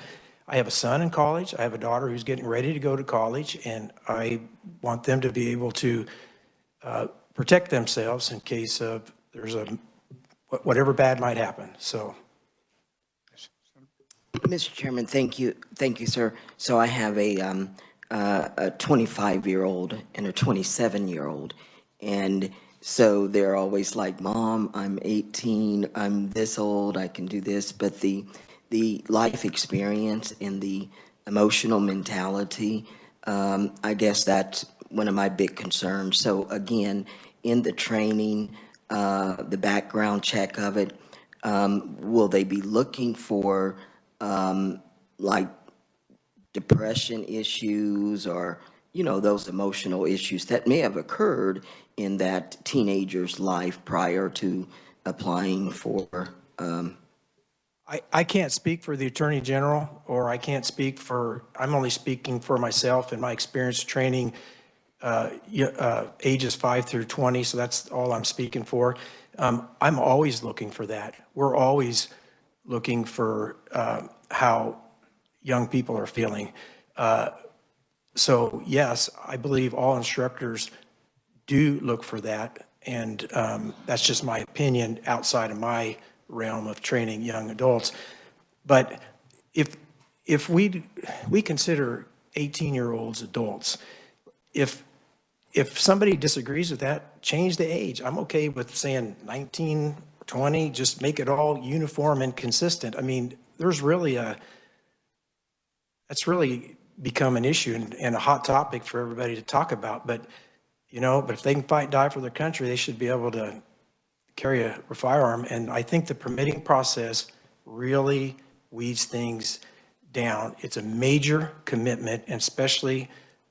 a son in college. I have a daughter who's getting ready to go to college, and I want them to be able to protect themselves in case of whatever bad might happen. So. Mr. Chairman, thank you, sir. So I have a 25-year-old and a 27-year-old, and so they're always like, "Mom, I'm 18, I'm this old, I can do this," but the life experience and the emotional mentality, I guess that's one of my big concerns. So again, in the training, the background check of it, will they be looking for like depression issues or, those emotional issues that may have occurred in that teenager's life prior to applying for? I can't speak for the Attorney General, or I can't speak for, I'm only speaking for myself and my experience training ages 5 through 20, so that's all I'm speaking for. I'm always looking for that. We're always looking for how young people are feeling. So yes, I believe all instructors do look for that, and that's just my opinion outside of my realm of training young adults. But if we consider 18-year-olds adults, if somebody disagrees with that, change the age. I'm okay with saying 19, 20, just make it all uniform and consistent. I mean, that's really become an issue and a hot topic for everybody to talk about. But if they can fight and die for their country, they should be able to carry a firearm. And I think the permitting process really weeds things down. It's a major commitment, and especially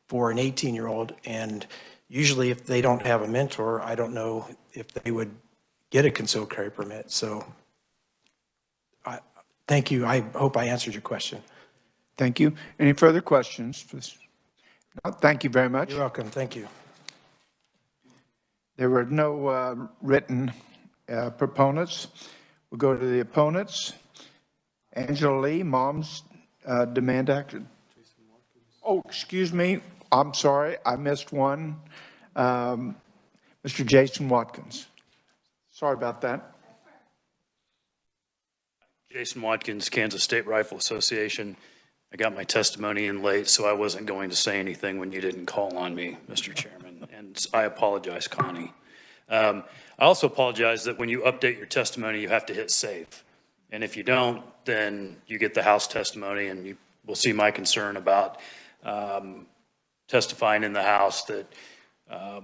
for an 18-year-old. And usually if they don't have a mentor, I don't know if they would get a concealed carry permit. So thank you. I hope I answered your question. Thank you. Any further questions? No, thank you very much. You're welcome. Thank you. There were no written proponents. We'll go to the opponents. Angela Lee, Moms Demand Action. Oh, excuse me. I'm sorry. I missed one. Mr. Jason Watkins. Sorry about that. Jason Watkins, Kansas State Rifle Association. I got my testimony in late, so I wasn't going to say anything when you didn't call on me, Mr. Chairman, and I apologize, Connie. I also apologize that when you update your testimony, you have to hit save. And if you don't, then you get the House testimony, and you will see my concern about testifying in the House that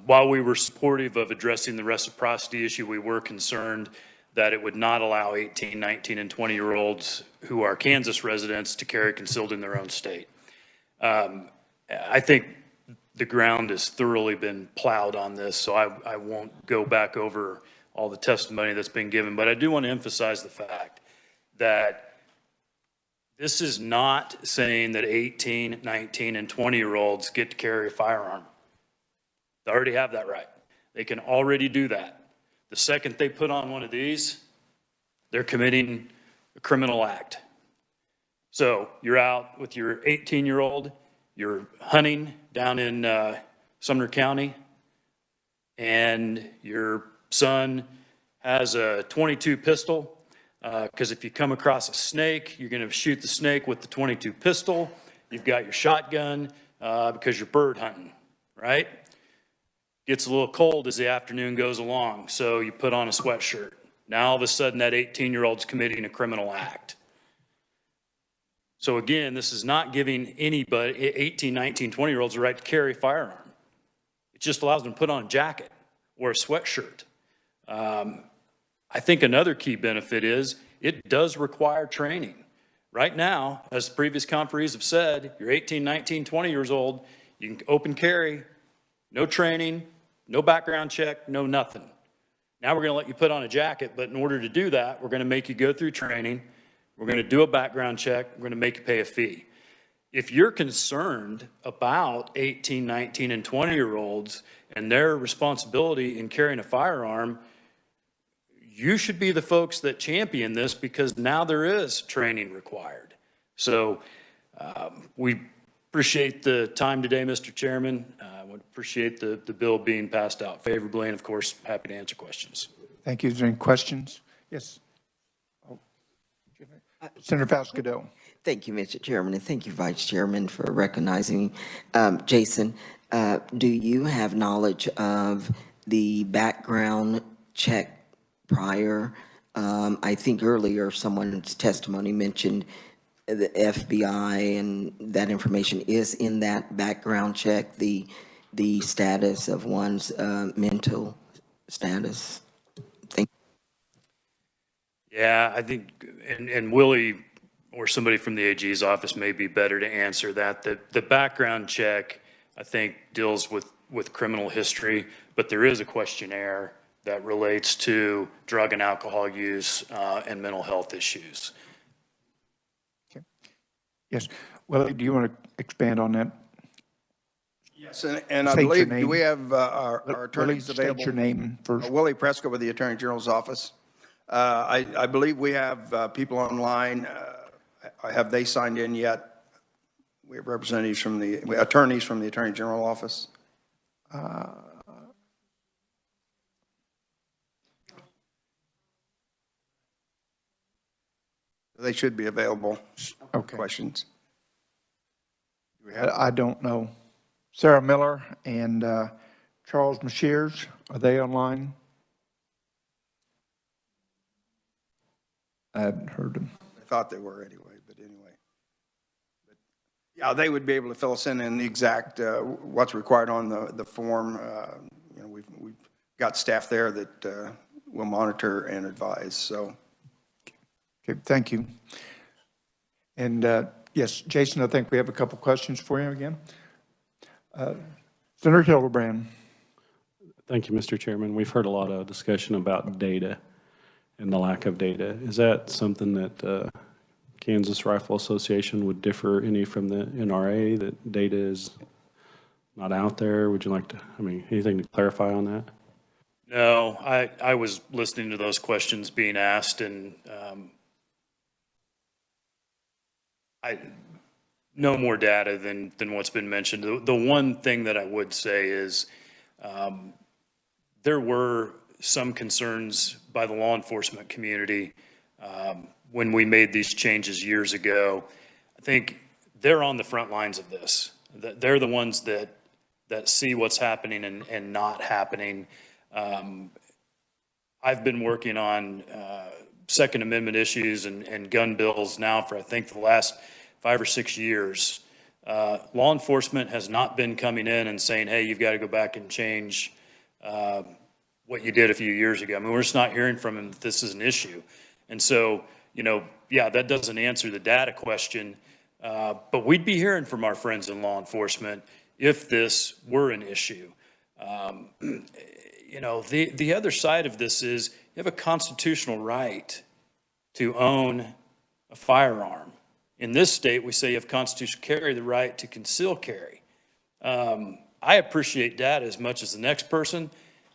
while we were supportive of addressing the reciprocity issue, we were concerned that it would not allow 18, 19, and 20-year-olds who are Kansas residents to carry concealed in their own state. I think the ground has thoroughly been plowed on this, so I won't go back over all the testimony that's been given, but I do want to emphasize the fact that this is not saying that 18, 19, and 20-year-olds get to carry a firearm. They already have that right. They can already do that. The second they put on one of these, they're committing a criminal act. So you're out with your 18-year-old, you're hunting down in Sumner County, and your son has a .22 pistol, because if you come across a snake, you're going to shoot the snake with the .22 pistol. You've got your shotgun because you're bird hunting, right? Gets a little cold as the afternoon goes along, so you put on a sweatshirt. Now all of a sudden that 18-year-old's committing a criminal act. So again, this is not giving anybody, 18, 19, 20-year-olds the right to carry a firearm. It just allows them to put on a jacket or a sweatshirt. I think another key benefit is it does require training. Right now, as previous conferees have said, you're 18, 19, 20 years old, you can open carry, no training, no background check, no nothing. Now we're going to let you put on a jacket, but in order to do that, we're going to make you go through training. We're going to do a background check. We're going to make you pay a fee. If you're concerned about 18, 19, and 20-year-olds and their responsibility in carrying a firearm, you should be the folks that champion this, because now there is training required. So we appreciate the time today, Mr. Chairman. I would appreciate the bill being passed out favorably, and of course, happy to answer questions. Thank you. Is there any questions? Yes. Oh. Senator Fasquedo. Thank you, Mr. Chairman, and thank you, Vice Chairman, for recognizing me. Jason, do you have knowledge of the background check prior? I think earlier someone's testimony mentioned the FBI, and that information is in that background check, the status of one's mental status. Thank you. Yeah, I think, and Willie or somebody from the AG's office may be better to answer that. The background check, I think, deals with criminal history, but there is a questionnaire that relates to drug and alcohol use and mental health issues. Okay. Yes. Willie, do you want to expand on that? Yes, and I State your believe, name. do we have our attorneys Willie, available? state your name first. Willie Prescott with the Attorney General's office. I believe we have people online. Have they signed in yet? We have representatives from attorneys from the Attorney General office. They should be available. Okay. Questions? I don't know. Sarah Miller and Charles Mashiers, are they online? I hadn't heard them. I thought they were anyway, but anyway. Yeah, they would be able to fill us in the exact, what's required on the form. You know, we've got staff there that will monitor and advise, so. Okay, thank you. And yes, Jason, I think we have a couple questions for you again. Senator Hildebrand. Thank you, Mr. Chairman. We've heard a lot of discussion about data and the lack of data. Is that something that Kansas Rifle Association would differ any from the NRA, that data is not out there? Would you like to, anything to clarify on that? No, I was listening to those questions being asked, and no more data than what's been mentioned. The one thing that I would say is there were some concerns by the law enforcement community when we made these changes years ago. I think they're on the front lines of this. They're the ones that see what's happening and not happening. I've been working on Second Amendment issues and gun bills now for, I think, the last 5 or 6 years. Law enforcement has not been coming in and saying, hey, you've got to go back and change what you did a few years ago. We're just not hearing from them that this is an issue. And so, yeah, that doesn't answer the data question, but we'd be hearing from our friends in law enforcement if this were an issue. The other side of this is you have a constitutional right to own a firearm. In this state, we say you have constitutional carry, the right to conceal carry. I appreciate data as much as the next person.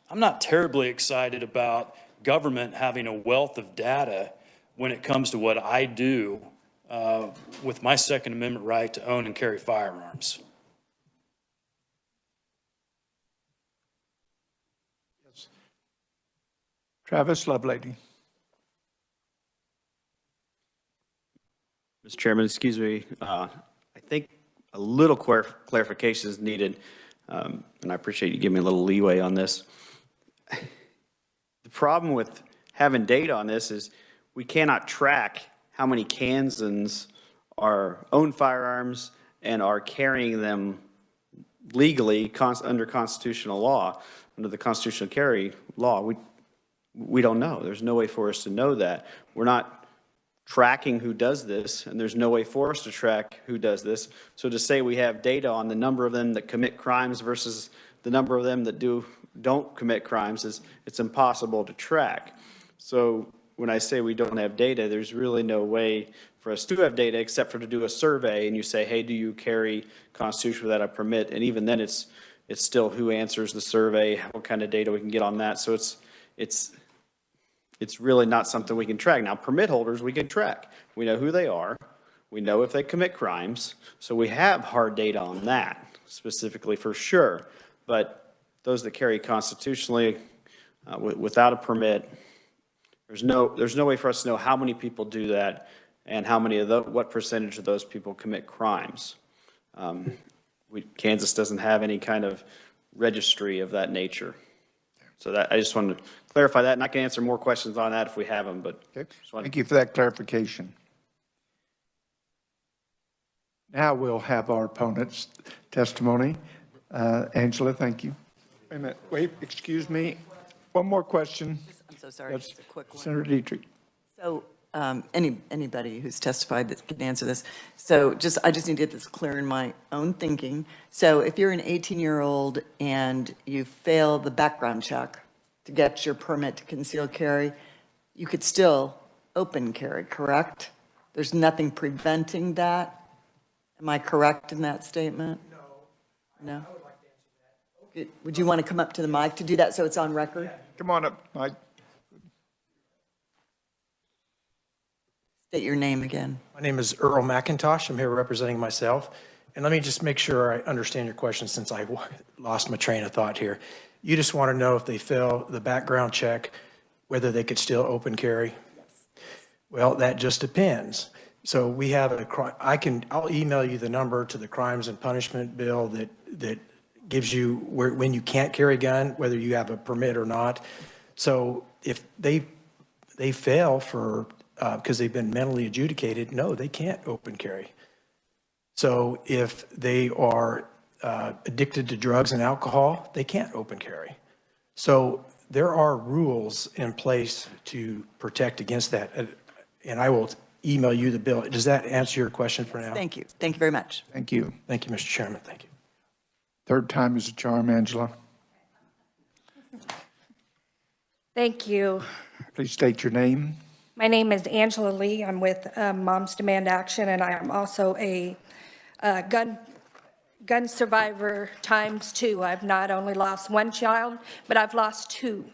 I'm not terribly excited about government having a wealth of data when it comes to what I do with my Second Amendment right to own and carry firearms. Yes. Travis Lovelady. Mr. Chairman, excuse me. I think a little clarification is needed. And I appreciate you giving me a little leeway on this. The problem with having data on this is we cannot track how many Kansans own firearms and are carrying them legally under constitutional law, under the constitutional carry law. We don't know. There's no way for us to know that. We're not tracking who does this, and there's no way for us to track who does this. So to say we have data on the number of them that commit crimes versus the number of them that don't commit crimes it's impossible to track. So when I say we don't have data, there's really no way for us to have data except for to do a survey and you say, hey, do you carry constitution without a permit? And even then it's still who answers the survey, what kind of data we can get on that. So it's really not something we can track. Now, permit holders, we can track. We know who they are. We know if they commit crimes. So we have hard data on that specifically for sure. But those that carry constitutionally without a permit, there's no way for us to know how many people do that and how many of what percentage of those people commit crimes. Kansas doesn't have any kind of registry of that nature. So that I just wanted to clarify that, and I can answer more questions on that if we have them, but. Okay. Thank you for that clarification. Now we'll have our opponent's testimony. Angela, thank you. Wait a minute, wait, excuse me. One more question. I'm so sorry, That's just a quick one. Senator Dietrich. So anybody who's testified that can answer this. So I just need to get this clear in my own thinking. So if you're an 18-year-old and you fail the background check to get your permit to conceal carry, you could still open carry, correct? There's nothing preventing that? Am I correct in that statement? No? I would like to answer that. Would you want to come up to the mic to do that so it's on record? Yeah. Come on up, Mike. State your name again. My name is Earl McIntosh. I'm here representing myself. And let me just make sure I understand your question since I lost my train of thought here. You just want to know if they fail the background check, whether they could still open carry? Yes. Well, that just depends. So we have I'll email you the number to the Crimes and Punishment Bill that gives you when you can't carry a gun, whether you have a permit or not. So if they fail for because they've been mentally adjudicated, no, they can't open carry. So if they are addicted to drugs and alcohol, they can't open carry. So there are rules in place to protect against that. And I will email you the bill. Does that answer your question for now? Thank you. Thank you very much. Thank you. Thank you, Mr. Chairman. Thank you. Third time is a charm, Angela. Thank you. Please state your name. My name is Angela Lee. I'm with Moms Demand Action, and I am also a gun survivor ×2. I've not only lost one child, but I've lost two.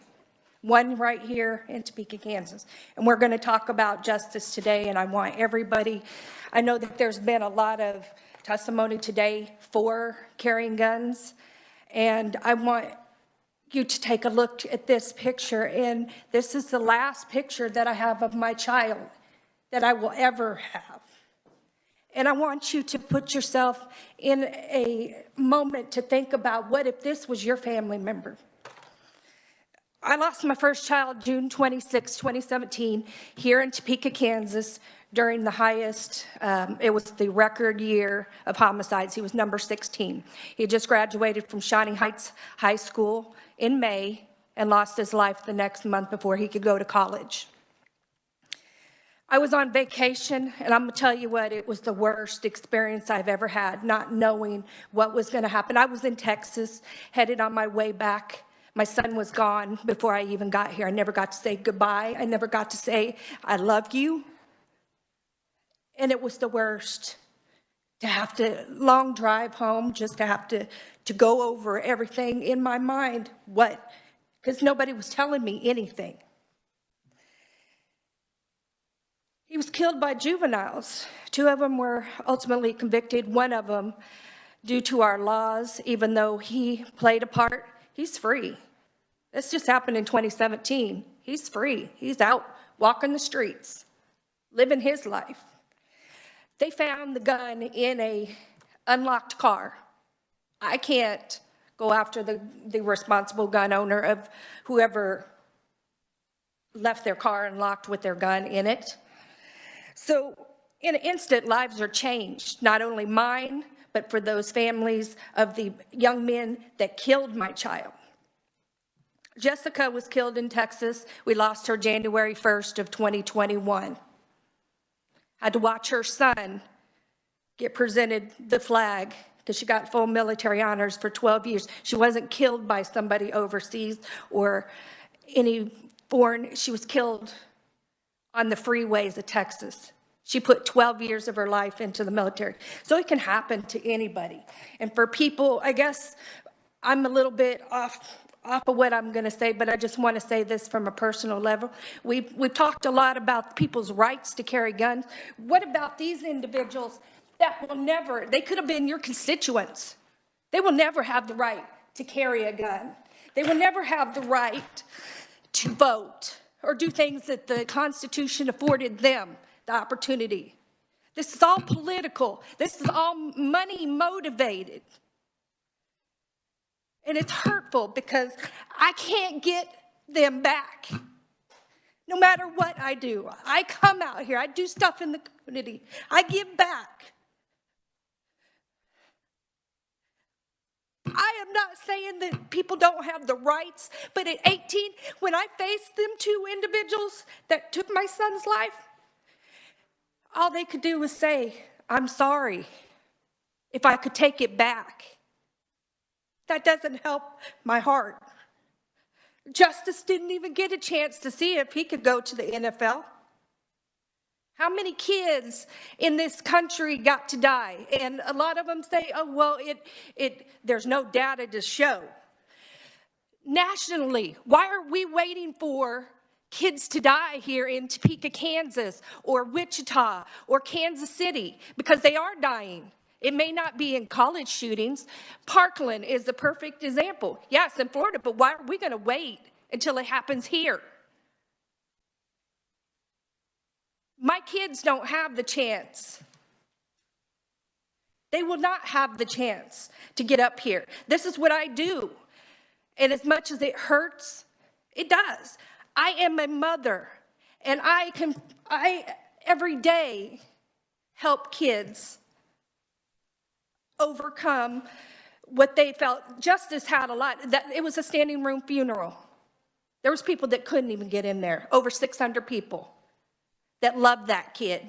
One right here in Topeka, Kansas. And we're going to talk about justice today, and I want everybody, I know that there's been a lot of testimony today for carrying guns, and I want you to take a look at this picture, and this is the last picture that I have of my child that I will ever have. And I want you to put yourself in a moment to think about, what if this was your family member? I lost my first child June 26, 2017, here in Topeka, Kansas, during the highest, it was the record year of homicides. He was number 16. He had just graduated from Shawnee Heights High School in May and lost his life the next month before he could go to college. I was on vacation, and I'm gonna tell you what, it was the worst experience I've ever had, not knowing what was gonna happen. I was in Texas, headed on my way back. My son was gone before I even got here. I never got to say goodbye. I never got to say, I love you. And it was the worst to have to long drive home, just to have to go over everything in my mind. What? Because nobody was telling me anything. He was killed by juveniles. 2 of them were ultimately convicted. 1 of them, due to our laws, even though he played a part, he's free. This just happened in 2017. He's free. He's out walking the streets, living his life. They found the gun in a unlocked car. I can't go after the responsible gun owner of whoever left their car unlocked with their gun in it. So in an instant, lives are changed, not only mine, but for those families of the young men that killed my child. Jessica was killed in Texas. We lost her January 1st of 2021. Had to watch her son get presented the flag because she got full military honors for 12 years. She wasn't killed by somebody overseas or any foreign. She was killed on the freeways of Texas. She put 12 years of her life into the military. So it can happen to anybody. And for people, I guess I'm a little bit off of what I'm going to say, but I just want to say this from a personal level. We've talked a lot about people's rights to carry guns. What about these individuals that will never, they could have been your constituents. They will never have the right to carry a gun. They will never have the right to vote or do things that the Constitution afforded them the opportunity. This is all political. This is all money motivated. And it's hurtful because I can't get them back. No matter what I do, I come out here, I do stuff in the community, I give back. I am not saying that people don't have the rights, but at 18, when I faced them two individuals that took my son's life, all they could do was say, I'm sorry, if I could take it back. That doesn't help my heart. Justice didn't even get a chance to see if he could go to the NFL. How many kids in this country got to die? And a lot of them say, oh, well, there's no data to show. Nationally, why are we waiting for kids to die here in Topeka, Kansas, or Wichita, or Kansas City? Because they are dying. It may not be in college shootings. Parkland is the perfect example. Yes, in Florida, but why are we going to wait until it happens here? My kids don't have the chance. They will not have the chance to get up here. This is what I do. And as much as it hurts, it does. I am a mother, and I every day help kids overcome what they felt. Justice had a lot. It was a standing room funeral. There was people that couldn't even get in there, over 600 people that loved that kid.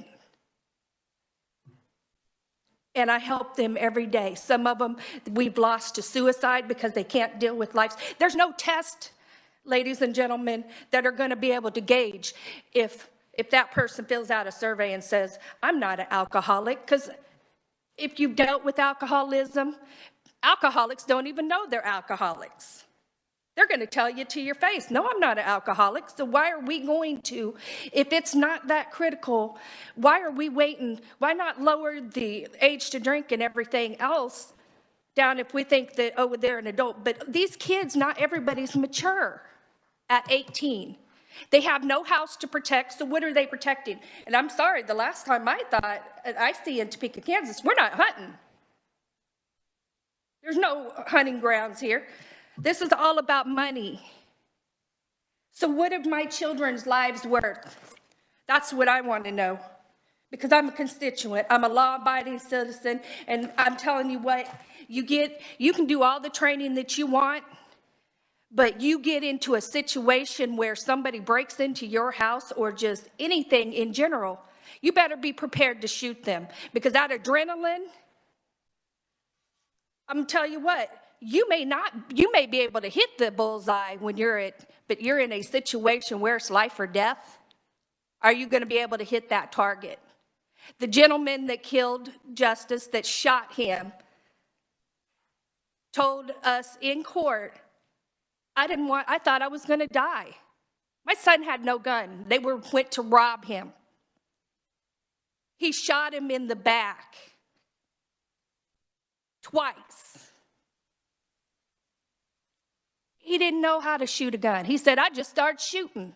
And I help them every day. Some of them we've lost to suicide because they can't deal with life. There's no test, ladies and gentlemen, that are going to be able to gauge if that person fills out a survey and says, I'm not an alcoholic, because if you've dealt with alcoholism, alcoholics don't even know they're alcoholics. They're going to tell you to your face, no, I'm not an alcoholic. So why are we going to, if it's not that critical, why are we waiting? Why not lower the age to drink and everything else down if we think that, oh, they're an adult? But these kids, not everybody's mature at 18. They have no house to protect, so what are they protecting? And I'm sorry, the last time I see in Topeka, Kansas, we're not hunting. There's no hunting grounds here. This is all about money. So what are my children's lives worth? That's what I want to know. Because I'm a constituent, I'm a law-abiding citizen, and I'm telling you what, you can do all the training that you want, but you get into a situation where somebody breaks into your house or just anything in general, you better be prepared to shoot them. Because that adrenaline, I'm gonna tell you what, you may be able to hit the bullseye when but you're in a situation where it's life or death. Are you gonna be able to hit that target? The gentleman that killed Justice, that shot him, told us in court, I thought I was going to die. My son had no gun. They went to rob him. He shot him in the back twice. He didn't know how to shoot a gun. He said, I just started shooting.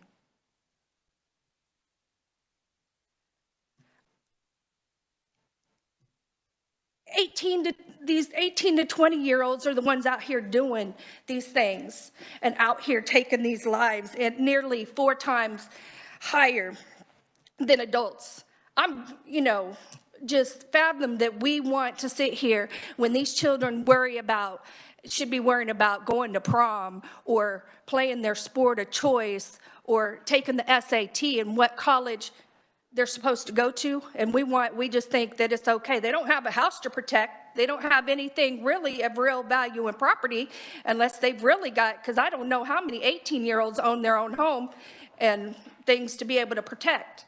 these 18 to 20-year-olds are the ones out here doing these things and out here taking these lives at nearly 4 times higher than adults. Just fathom that we want to sit here when these children should be worrying about going to prom or playing their sport of choice or taking the SAT and what college they're supposed to go to, and we just think that it's okay. They don't have a house to protect. They don't have anything really of real value and property unless they've really got, because I don't know how many 18-year-olds own their own home and things to be able to protect.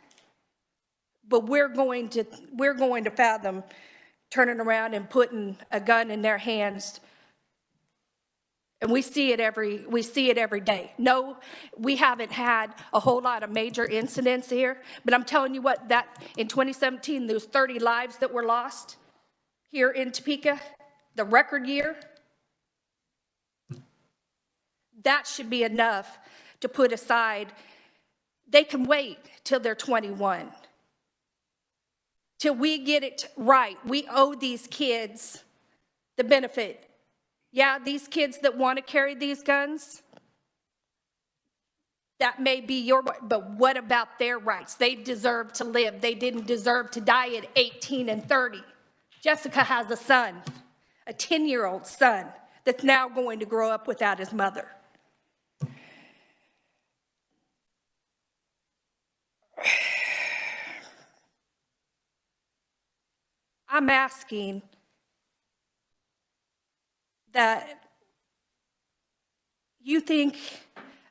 But we're going to fathom turning around and putting a gun in their hands. And we see it every day. No, we haven't had a whole lot of major incidents here, but I'm telling you what, that in 2017, those 30 lives that were lost here in Topeka, the record year, that should be enough to put aside. They can wait till they're 21. Till we get it right. We owe these kids the benefit. Yeah, these kids that want to carry these guns, that may be your right, but what about their rights? They deserve to live. They didn't deserve to die at 18 and 30. Jessica has a son, a 10-year-old son, that's now going to grow up without his mother. I'm asking that you think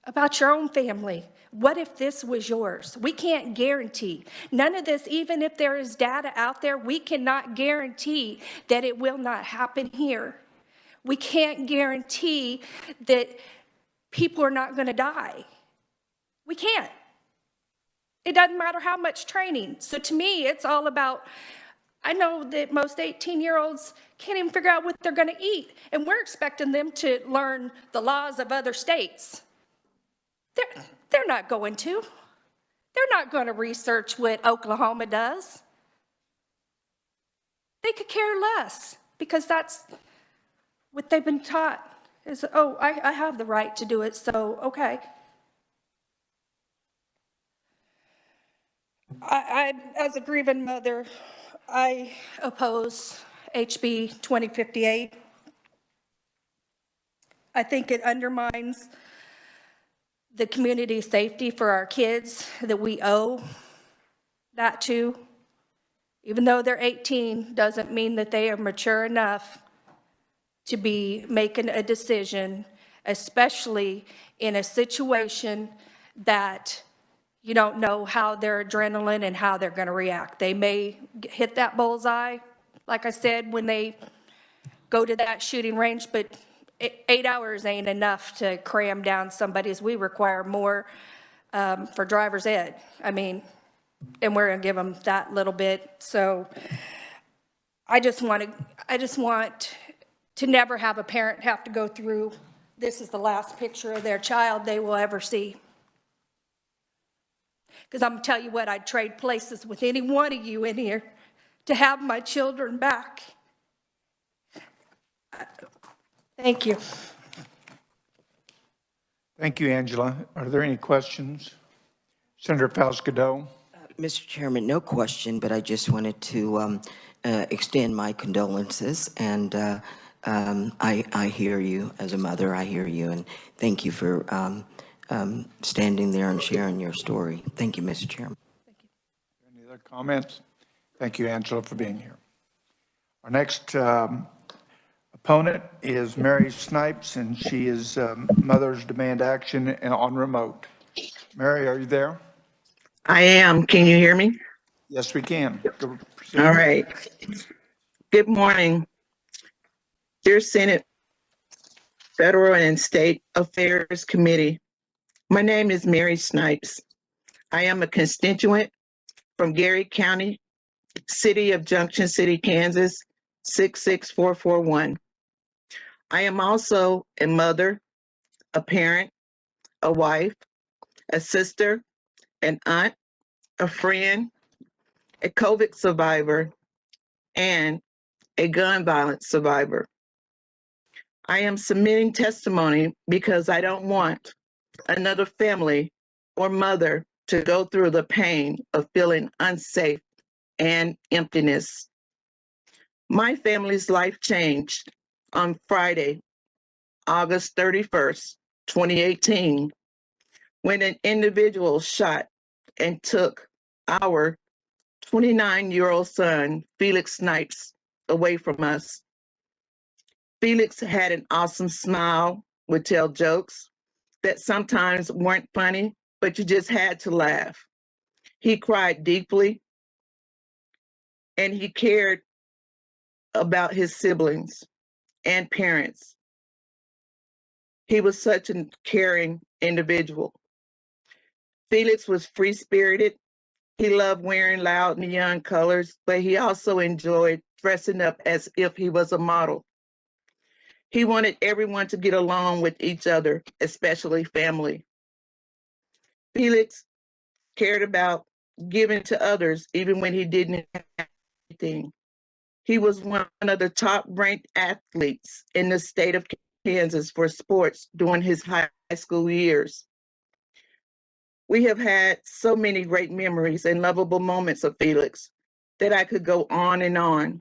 about your own family. What if this was yours? We can't guarantee. None of this, even if there is data out there, we cannot guarantee that it will not happen here. We can't guarantee that people are not going to die. We can't. It doesn't matter how much training. So to me, it's all about, I know that most 18-year-olds can't even figure out what they're going to eat, and we're expecting them to learn the laws of other states. They're not going to. They're not going to research what Oklahoma does. They could care less because that's what they've been taught is, oh, I have the right to do it, so okay. I as a grieving mother, I oppose HB 2058. I think it undermines the community safety for our kids that we owe that to. Even though they're 18, doesn't mean that they are mature enough to be making a decision, especially in a situation that you don't know how their adrenaline and how they're going to react. They may hit that bullseye, like I said, when they go to that shooting range, but 8 hours ain't enough to cram down somebody's. We require more for driver's ed. I mean, and we're going to give them that little bit. So I just want to never have a parent have to go through, this is the last picture of their child they will ever see. Because I'm going to tell you what, I'd trade places with any one of you in here to have my children back. Thank you. Thank you, Angela. Are there any questions? Senator Falscadeau. Mr. Chairman, no question, but I just wanted to extend my condolences, and I hear you as a mother. I hear you, and thank you for standing there and sharing your story. Thank you, Mr. Chairman. Thank you. Any other comments? Thank you, Angela, for being here. Our next opponent is Mary Snipes, and she is Mothers Demand Action and on remote. Mary, are you there? I am. Can you hear me? Yes, we can. All right. Good morning. Dear Senate, Federal and State Affairs Committee, my name is Mary Snipes. I am a constituent from Gary County, City of Junction City, Kansas, 66441. I am also a mother, a parent, a wife, a sister, an aunt, a friend, a COVID survivor, and a gun violence survivor. I am submitting testimony because I don't want another family or mother to go through the pain of feeling unsafe and emptiness. My family's life changed on Friday, August 31st, 2018, when an individual shot and took our 29-year-old son, Felix Snipes, away from us. Felix had an awesome smile, would tell jokes that sometimes weren't funny, but you just had to laugh. He cried deeply, and he cared about his siblings and parents. He was such a caring individual. Felix was free-spirited. He loved wearing loud neon colors, but he also enjoyed dressing up as if he was a model. He wanted everyone to get along with each other, especially family. Felix cared about giving to others even when he didn't have anything. He was one of the top-ranked athletes in the state of Kansas for sports during his high school years. We have had so many great memories and lovable moments of Felix that I could go on and on.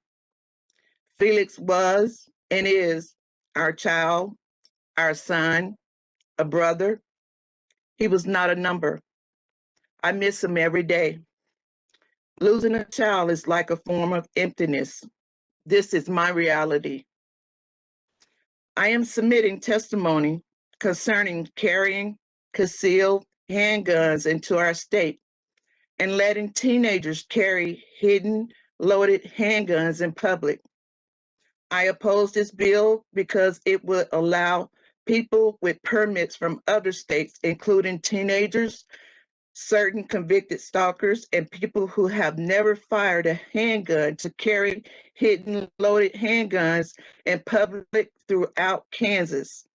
Felix was and is our child, our son, a brother. He was not a number. I miss him every day. Losing a child is like a form of emptiness. This is my reality. I am submitting testimony concerning carrying concealed handguns into our state and letting teenagers carry hidden loaded handguns in public. I oppose this bill because it would allow people with permits from other states, including teenagers, certain convicted stalkers, and people who have never fired a handgun to carry hidden loaded handguns in public throughout Kansas.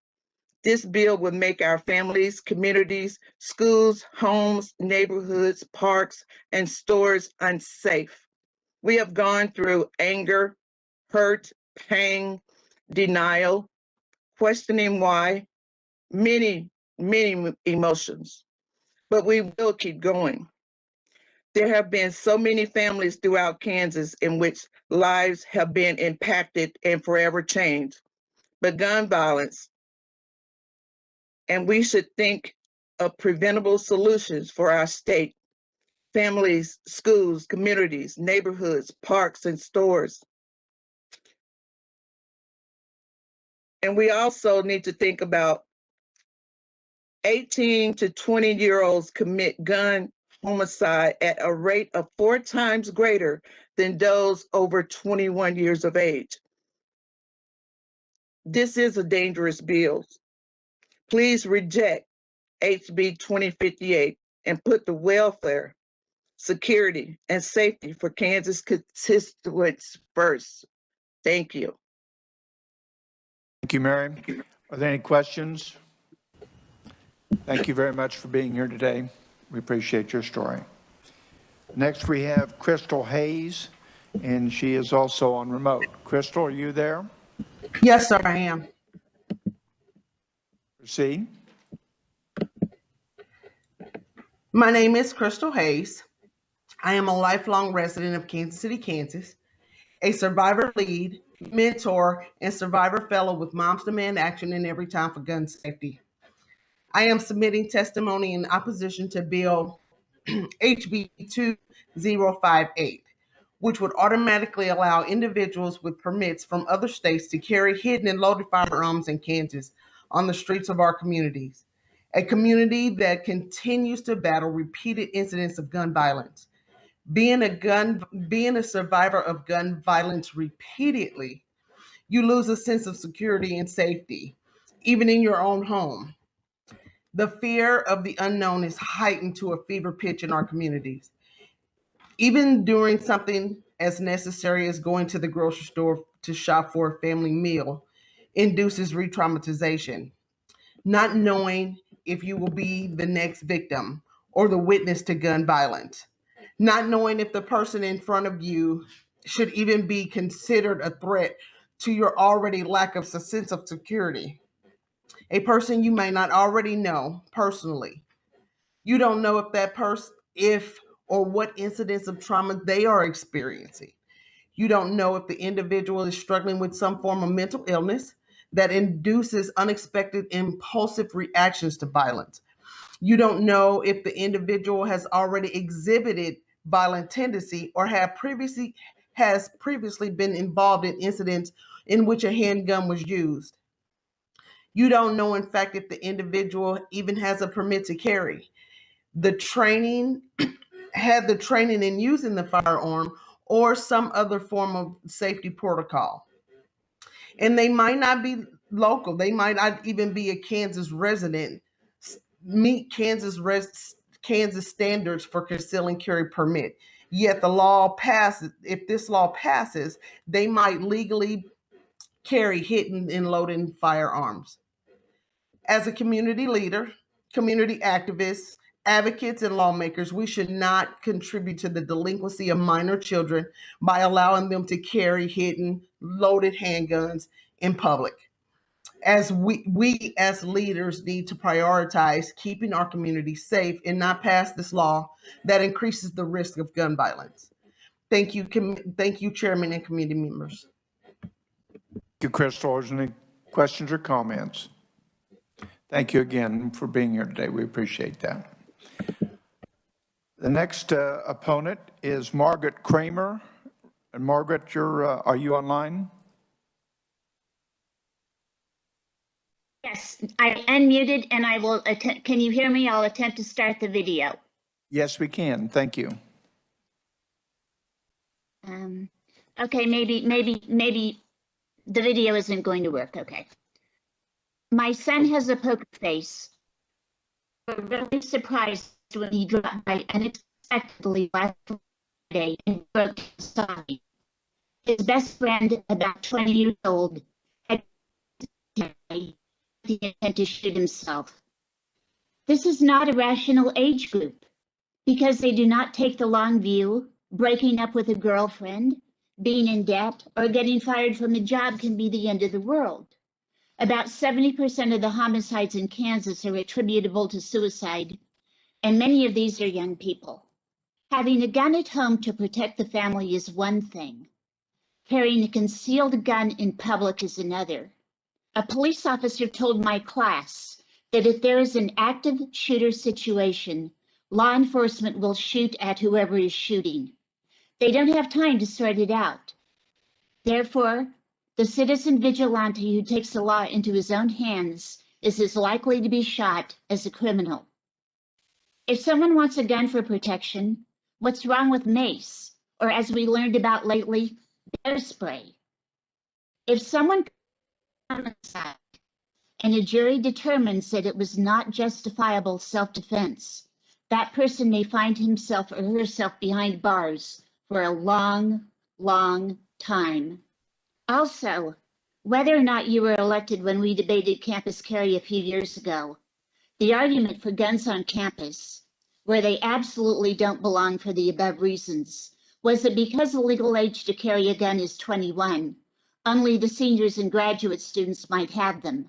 This bill would make our families, communities, schools, homes, neighborhoods, parks, and stores unsafe. We have gone through anger, hurt, pain, denial, questioning why, many, many emotions, but we will keep going. There have been so many families throughout Kansas in which lives have been impacted and forever changed. But gun violence, and we should think of preventable solutions for our state, families, schools, communities, neighborhoods, parks, and stores. And we also need to think about 18 to 20-year-olds commit gun homicide at a rate of 4 times greater than those over 21 years of age. This is a dangerous bill. Please reject HB 2058 and put the welfare, security, and safety for Kansas constituents first. Thank you. Thank you, Mary. Are there any questions? Thank you very much for being here today. We appreciate your story. Next, we have Crystal Hayes, and she is also on remote. Crystal, are you there? Yes, sir, I am. Proceed. My name is Crystal Hayes. I am a lifelong resident of Kansas City, Kansas, a survivor lead, mentor, and survivor fellow with Moms Demand Action and Every Time for Gun Safety. I am submitting testimony in opposition to Bill HB 2058, which would automatically allow individuals with permits from other states to carry hidden and loaded firearms in Kansas on the streets of our communities, a community that continues to battle repeated incidents of gun violence. Being a survivor of gun violence repeatedly, you lose a sense of security and safety, even in your own home. The fear of the unknown is heightened to a fever pitch in our communities. Even during something as necessary as going to the grocery store to shop for a family meal induces re-traumatization. Not knowing if you will be the next victim or the witness to gun violence. Not knowing if the person in front of you should even be considered a threat to your already lack of sense of security. A person you may not already know personally. You don't know if that person, if or what incidents of trauma they are experiencing. You don't know if the individual is struggling with some form of mental illness that induces unexpected impulsive reactions to violence. You don't know if the individual has already exhibited violent tendency or has previously been involved in incidents in which a handgun was used. You don't know, in fact, if the individual even has a permit to carry. The training had the training in using the firearm or some other form of safety protocol. And they might not be local. They might not even be a Kansas resident, meet Kansas standards for concealing carry permit. Yet the law passes, if this law passes, they might legally carry hidden and loaded firearms. As a community leader, community activists, advocates, and lawmakers, we should not contribute to the delinquency of minor children by allowing them to carry hidden, loaded handguns in public. As we as leaders need to prioritize keeping our community safe and not pass this law that increases the risk of gun violence. Thank you, Chairman and committee members. Thank you, Crystal. Is there any questions or comments? Thank you again for being here today. We appreciate that. The next opponent is Margaret Kramer. And Margaret, are you online? Yes, I unmuted and I will attempt. Can you hear me? I'll attempt to start the video. Yes, we can. Thank you. Okay, maybe the video isn't going to work. Okay. My son has a poker face. We're really surprised when he dropped by unexpectedly last Friday and broke his side. His best friend, about 20 years old, had the intent to shoot himself. This is not a rational age group because they do not take the long view. Breaking up with a girlfriend, being in debt, or getting fired from a job can be the end of the world. About 70% of the homicides in Kansas are attributable to suicide, and many of these are young people. Having a gun at home to protect the family is one thing. Carrying a concealed gun in public is another. A police officer told my class that if there is an active shooter situation, law enforcement will shoot at whoever is shooting. They don't have time to sort it out. Therefore, the citizen vigilante who takes the law into his own hands is as likely to be shot as a criminal. If someone wants a gun for protection, what's wrong with mace, or as we learned about lately, bear spray? If someone homicide and a jury determines that it was not justifiable self-defense, that person may find himself or herself behind bars for a long, long time. Also, whether or not you were elected when we debated campus carry a few years ago, the argument for guns on campus, where they absolutely don't belong for the above reasons, was that because the legal age to carry a gun is 21, only the seniors and graduate students might have them.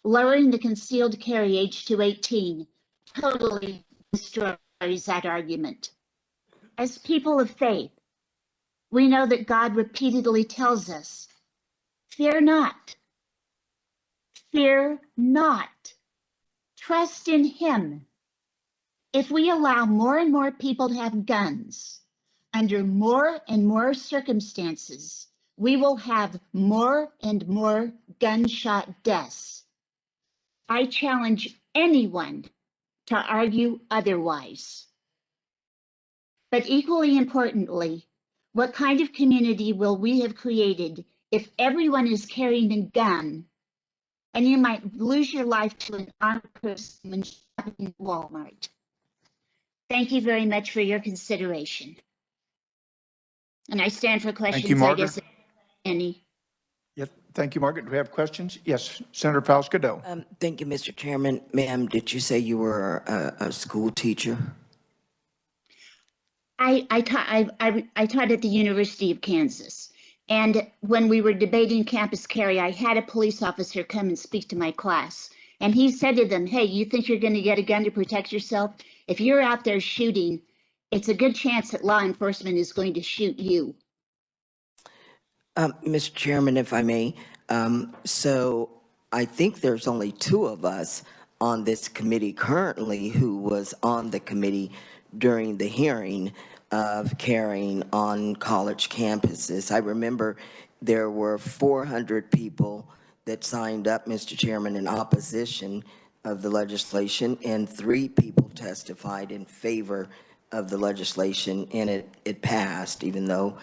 Lowering the concealed carry age to 18 totally destroys that argument. As people of faith, we know that God repeatedly tells us, fear not, fear not, trust in Him. If we allow more and more people to have guns, under more and more circumstances, we will have more and more gunshot deaths. I challenge anyone to argue otherwise. But equally importantly, what kind of community will we have created if everyone is carrying a gun and you might lose your life to an armed person when shopping at Walmart? Thank you very much for your consideration. And I stand for questions. Thank you, Margaret. I guess any. Yes, thank you, Margaret. Do we have questions? Yes, Senator Palscado. Thank you, Mr. Chairman. Ma'am, did you say you were a school teacher? I taught at the University of Kansas. And when we were debating campus carry, I had a police officer come and speak to my class. And he said to them, hey, you think you're going to get a gun to protect yourself? If you're out there shooting, it's a good chance that law enforcement is going to shoot you. Mr. Chairman, if I may, so I think there's only 2 of us on this committee currently who was on the committee during the hearing of carrying on college campuses. I remember there were 400 people that signed up, Mr. Chairman, in opposition of the legislation, and 3 people testified in favor of the legislation, and it passed, even though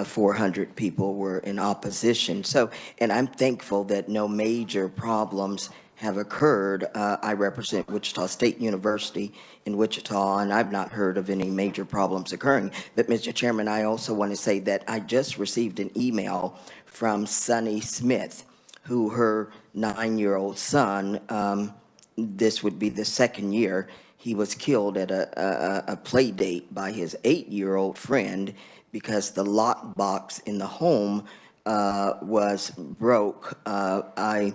400 people were in opposition. So, and I'm thankful that no major problems have occurred. I represent Wichita State University in Wichita, and I've not heard of any major problems occurring. But, Mr. Chairman, I also want to say that I just received an email from Sunny Smith, who her 9-year-old son, this would be the 2nd year, he was killed at a play date by his 8-year-old friend because the lock box in the home was broke. I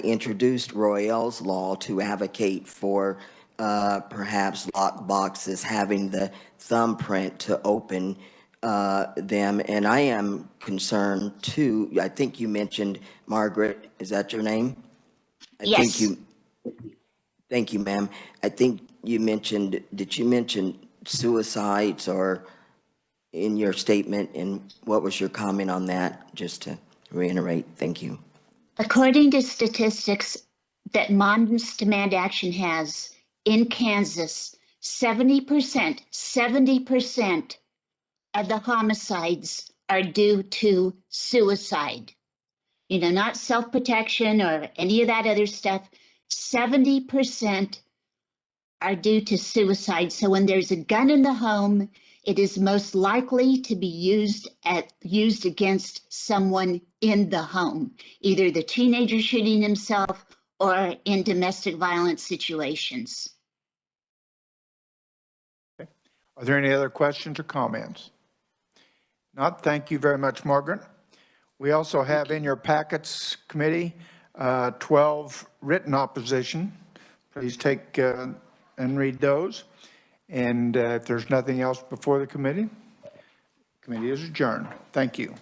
introduced Royale's Law to advocate for perhaps lock boxes having the thumbprint to open them. And I am concerned too, I think you mentioned, Margaret, is that your name? Yes. Thank you, ma'am. I think you mentioned, did you mention suicides or in your statement, and what was your comment on that, just to reiterate? Thank you. According to statistics that Moms Demand Action has in Kansas, 70% of the homicides are due to suicide. You know, not self-protection or any of that other stuff. 70% are due to suicide. So when there's a gun in the home, it is most likely to be used against someone in the home, either the teenager shooting himself or in domestic violence situations. Are there any other questions or comments? Not, thank you very much, Margaret. We also have in your packets, committee, 12 written opposition. Please take and read those. And if there's nothing else before the committee is adjourned. Thank you.